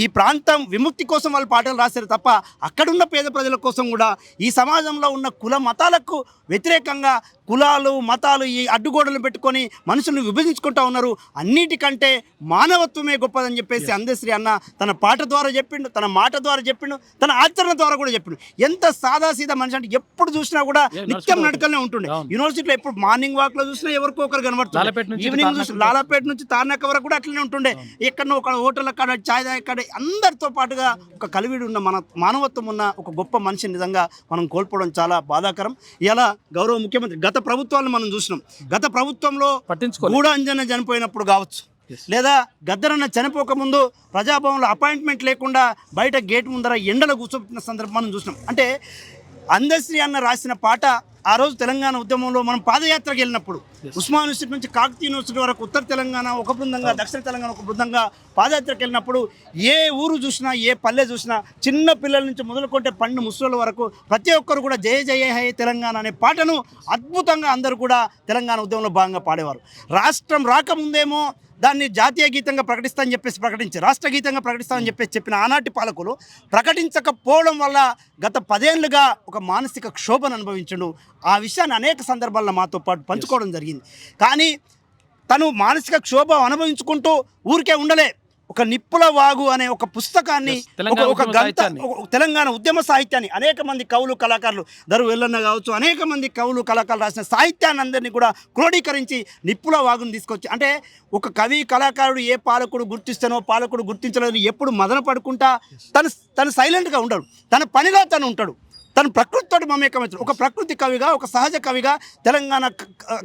ఈ ప్రాంతం విముక్తి కోసం వాళ్ళు పాటలు రాశారు తప్ప అక్కడున్న పేద ప్రజల కోసం కూడా ఈ సమాజంలో ఉన్న కుల మతాలకు వ్యతిరేకంగా కులాలు, మతాలు ఈ అడ్డుగోడలు పెట్టుకొని మనుషులను విభజించుకుంటా ఉన్నారు. అన్నిటికంటే మానవత్వమే గొప్పదని చెప్పేసి అందశ్రీ అన్న తన పాట ద్వారా చెప్పిండు, తన మాట ద్వారా చెప్పిండు, తన ఆచరణ ద్వారా కూడా చెప్పిండు. ఎంత సాదాసీదా మనిషి అంటే ఎప్పుడు చూసినా కూడా నిత్యం నడకలనే ఉంటుండే. యూనివర్సిటీలో ఎప్పుడు మార్నింగ్ వాక్ లో చూసినా ఎవరికో ఒకరు కనబడుతుంది, ఈవినింగ్ చూసి లాలాపేట నుంచి తార్నాక వరకు కూడా అట్లనే ఉంటుండే. ఎక్కడో ఒక హోటల్ అక్కడ, ఛాయ్ అక్కడ, అందరితో పాటుగా ఒక కలివిడి ఉన్న మన మానవత్వం ఉన్న ఒక గొప్ప మనిషి నిజంగా మనం కోల్పోవడం చాలా బాధాకరం. ఇలా గౌరవ ముఖ్యమంత్రి గత ప్రభుత్వాలను మనం చూసినాం. గత ప్రభుత్వంలో గూడ అంజన చనిపోయినప్పుడు కావచ్చు, లేదా గద్దరన్న చనిపోకముందు ప్రజాభవన్లో అపాయింట్మెంట్ లేకుండా బయట గేట్ ముందర ఎండలో కూర్చోబెట్టిన సందర్భం మనం చూసినాం. అంటే అందశ్రీ అన్న రాసిన పాట ఆ రోజు తెలంగాణ ఉద్యమంలో మనం పాదయాత్రకు వెళ్ళినప్పుడు ఉస్మాన్ యూనివర్సిటీ నుంచి కాకతీయ యూనివర్సిటీ వరకు ఉత్తర తెలంగాణ ఒక బృందంగా, దక్షిణ తెలంగాణ ఒక బృందంగా పాదయాత్రకు వెళ్ళినప్పుడు ఏ ఊరు చూసినా, ఏ పల్లె చూసినా, చిన్న పిల్లల నుంచి మొదలుకొంటే పండు ముసలి వరకు ప్రతి ఒక్కరు కూడా జయ జయ హే తెలంగాణ అనే పాటను అద్భుతంగా అందరూ కూడా తెలంగాణ ఉద్యమంలో భాగంగా పాడేవారు. రాష్ట్రం రాకముందేమో దాన్ని జాతీయ గీతంగా ప్రకటిస్తామని చెప్పేసి ప్రకటించి, రాష్ట్ర గీతంగా ప్రకటిస్తామని చెప్పేసి చెప్పిన ఆనాటి పాలకులు ప్రకటించకపోవడం వల్ల గత 10 ఏళ్లుగా ఒక మానసిక క్షోభను అనుభవించుడు. ఆ విషయాన్ని అనేక సందర్భాల్లో మాతో పాటు పంచుకోవడం జరిగింది. కానీ తను మానసిక క్షోభ అనుభవించుకుంటూ ఊరికే ఉండలే. ఒక నిప్పుల వాగు అనే ఒక పుస్తకాన్ని, ఒక తెలంగాణ ఉద్యమ సాహిత్యాన్ని అనేక మంది కవులు, కళాకారులు, దరు వెల్లన్న కావచ్చు, అనేక మంది కవులు, కళాకారులు రాసిన సాహిత్యాన్ని అందరినీ కూడా క్రోడీకరించి నిప్పుల వాగును తీసుకొచ్చి, అంటే ఒక కవి, కళాకారుడు ఏ పాలకుడు గుర్తిస్తానో పాలకుడు గుర్తించలేదని ఎప్పుడు మదన పడుకుంటా తను సైలెంట్గా ఉండడు, తన పనిలో తను ఉంటాడు, తను ప్రకృతితో మమేకమవుతాడు. ఒక ప్రకృతి కవిగా, ఒక సహజ కవిగా తెలంగాణ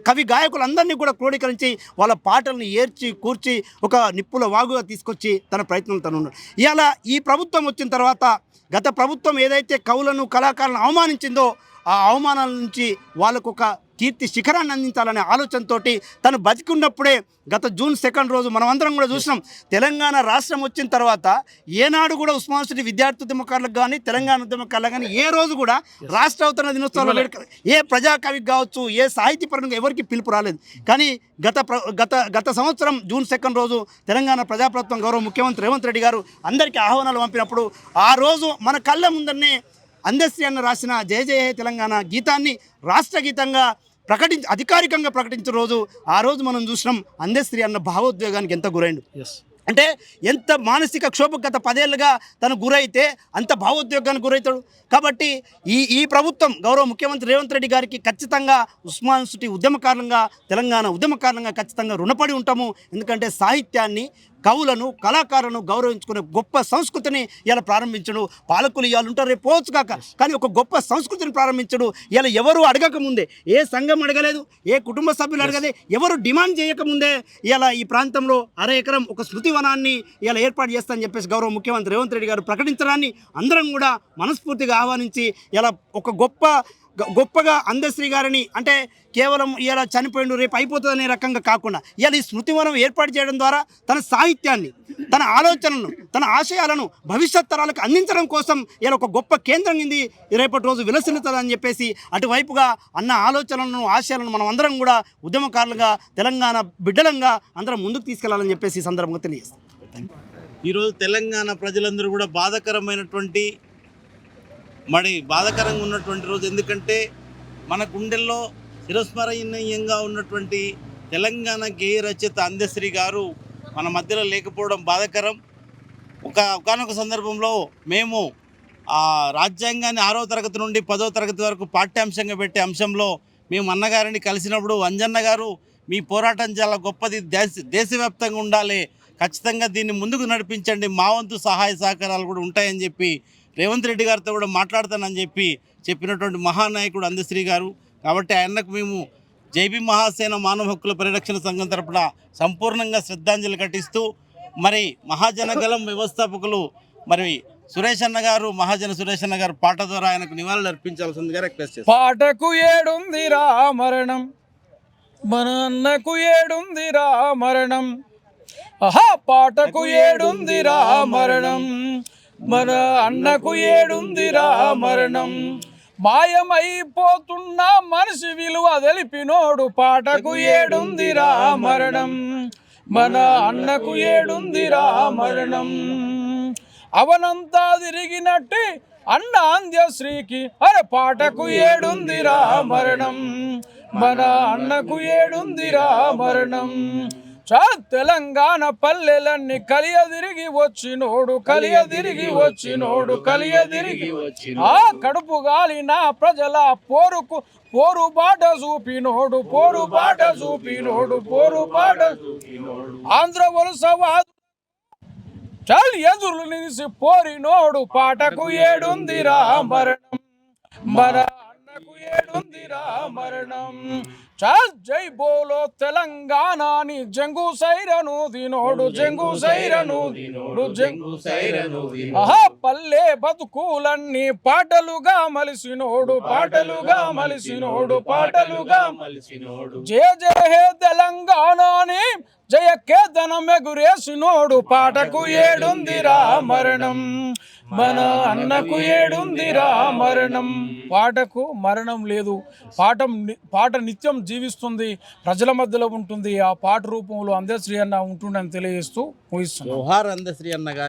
కవి గాయకులందరినీ కూడా క్రోడీకరించి వాళ్ళ పాటలను ఏర్చి కూర్చి ఒక నిప్పుల వాగుగా తీసుకొచ్చి తన ప్రయత్నం తను ఉన్నాడు. ఇలా ఈ ప్రభుత్వం వచ్చిన తర్వాత గత ప్రభుత్వం ఏదైతే కవులను, కళాకారులను అవమానించిందో ఆ అవమానాల నుంచి వాళ్ళకు ఒక కీర్తి శిఖరాన్ని అందించాలనే ఆలోచనతో తను బతికున్నప్పుడే గత జూన్ 2 రోజు మనం అందరం కూడా చూసినాం. తెలంగాణ రాష్ట్రం వచ్చిన తర్వాత ఏనాడు కూడా ఉస్మాన్ యూనివర్సిటీ విద్యార్థి ఉద్యమకారులకు కానీ, తెలంగాణ ఉద్యమకారులకు కానీ ఏ రోజు కూడా రాష్ట్ర అవతరణ దినోత్సవాలు ఏ ప్రజాకవికి కావచ్చు, ఏ సాహితీపరంగా ఎవరికి పిలుపు రాలేదు. కానీ గత సంవత్సరం జూన్ 2 రోజు తెలంగాణ ప్రజాప్రభుత్వం గౌరవ ముఖ్యమంత్రి రేవంత్ రెడ్డి గారు అందరికీ ఆహ్వానాలు పంపినప్పుడు ఆ రోజు మన కళ్ళ ముందరనే అందశ్రీ అన్న రాసిన జయ జయ హే తెలంగాణ గీతాన్ని రాష్ట్ర గీతంగా అధికారికంగా ప్రకటించిన రోజు ఆ రోజు మనం చూసినాం అందశ్రీ అన్న భావోద్వేగానికి ఎంత గురైండు. అంటే ఎంత మానసిక క్షోభకు గత 10 ఏళ్ళుగా తను గురైతే అంత భావోద్వేగానికి గురవుతాడు. కాబట్టి ఈ ప్రభుత్వం గౌరవ ముఖ్యమంత్రి రేవంత్ రెడ్డి గారికి ఖచ్చితంగా ఉస్మాన్ యూనివర్సిటీ ఉద్యమకారులంగా, తెలంగాణ ఉద్యమకారులంగా ఖచ్చితంగా రుణపడి ఉంటాము. ఎందుకంటే సాహిత్యాన్ని, కవులను, కళాకారులను గౌరవించుకునే గొప్ప సంస్కృతిని ఇలా ప్రారంభించడు. పాలకులు ఇవాళ ఉంటారు, రేపు పోవచ్చు కాక, కానీ ఒక గొప్ప సంస్కృతిని ప్రారంభించడు. ఇలా ఎవరు అడగకముందే, ఏ సంఘం అడగలేదు, ఏ కుటుంబ సభ్యులు అడగలేదు, ఎవరు డిమాండ్ చేయకముందే ఇలా ఈ ప్రాంతంలో 1/2 ఎకరం ఒక స్మృతి వనాన్ని ఇలా ఏర్పాటు చేస్తానని చెప్పేసి గౌరవ ముఖ్యమంత్రి రేవంత్ రెడ్డి గారు ప్రకటించడాన్ని అందరం కూడా మనస్ఫూర్తిగా ఆహ్వానించి ఇలా ఒక గొప్పగా అందశ్రీ గారిని, అంటే కేవలం ఇలా చనిపోయిండు రేపు అయిపోతుందనే రకంగా కాకుండా ఇలా ఈ స్మృతివనం ఏర్పాటు చేయడం ద్వారా తన సాహిత్యాన్ని, తన ఆలోచనలను, తన ఆశయాలను భవిష్యత్ తరాలకు అందించడం కోసం ఇలా ఒక గొప్ప కేంద్రం ఇది రేపటి రోజు విలసిల్లుతుందని చెప్పేసి అటువైపుగా అన్న ఆలోచనలను, ఆశయాలను మనం అందరం కూడా ఉద్యమకారులుగా, తెలంగాణ బిడ్డలంగా అందరం ముందుకు తీసుకెళ్లాలని చెప్పేసి ఈ సందర్భంగా తెలియజేస్తాం. ఈరోజు తెలంగాణ ప్రజలందరూ కూడా బాధాకరంగా ఉన్నటువంటి రోజు. ఎందుకంటే మన గుండెల్లో చిరస్మరణీయంగా ఉన్నటువంటి తెలంగాణ గేయ రచయిత అందశ్రీ గారు మన మధ్యలో లేకపోవడం బాధాకరం. ఒకానొక సందర్భంలో మేము రాజ్యాంగాన్ని 6వ తరగతి నుండి 10వ తరగతి వరకు పాఠ్యాంశంగా పెట్టే అంశంలో మేము అన్నగారిని కలిసినప్పుడు అంజన్న గారు మీ పోరాటం చాలా గొప్పది, దేశవ్యాప్తంగా ఉండాలి, ఖచ్చితంగా దీన్ని ముందుకు నడిపించండి, మా వంతు సహాయ సహకారాలు కూడా ఉంటాయని చెప్పి రేవంత్ రెడ్డి గారితో కూడా మాట్లాడతానని చెప్పినటువంటి మహానాయకుడు అందశ్రీ గారు. కాబట్టి ఆయనకు మేము జైబీ మహాసేన మానవ హక్కుల పరిరక్షణ సంఘం తరపున సంపూర్ణంగా శ్రద్ధాంజలి ఘటిస్తూ, మరి మహాజనగలం వ్యవస్థాపకులు మరి సురేష్ అన్న గారు, మహాజన సురేష్ అన్న గారు పాట ద్వారా ఆయనకు నివాళులు అర్పించాల్సిందిగా రిక్వెస్ట్ చేస్తాను. పాటకు ఏడుందిరా మరణం, మన అన్నకు ఏడుందిరా మరణం, పాటకు ఏడుందిరా మరణం, మన అన్నకు ఏడుందిరా మరణం, మాయమైపోతున్న మనిషి విలువ తెలిపినోడు పాటకు ఏడుందిరా మరణం మన అన్నకు ఏడుందిరా మరణం అవనంతా తిరిగినట్టే అన్న అంత్యశ్రీకి అరే పాటకు ఏడుందిరా మరణం మన అన్నకు ఏడుందిరా మరణం తెలంగాణ పల్లెలన్నీ కలియదిరిగి వచ్చినోడు కలియదిరిగి ఆ కడుపు గాలిన ప్రజల పోరుబాట చూపినోడు ఆంధ్ర వలసవాదు ఎదురు నిలిసి పోరినోడు పాటకు ఏడుందిరా మరణం మన అన్నకు ఏడుందిరా మరణం జై బోలో తెలంగాణని జంగు సైరను దినోడు ఆహా పల్లె బతుకులన్నీ పాటలుగా మలిసినోడు జయ జయ హే తెలంగాణని జయ కేతనం ఎగురేసినోడు పాటకు ఏడుందిరా మరణం మన అన్నకు ఏడుందిరా మరణం పాటకు మరణం లేదు పాట నిత్యం జీవిస్తుంది ప్రజల మధ్యలో ఉంటుంది ఆ పాట రూపంలో అందశ్రీ అన్న ఉంటుండని తెలియజేస్తూ ముగిస్తున్నాను జోహార్ అందశ్రీ అన్న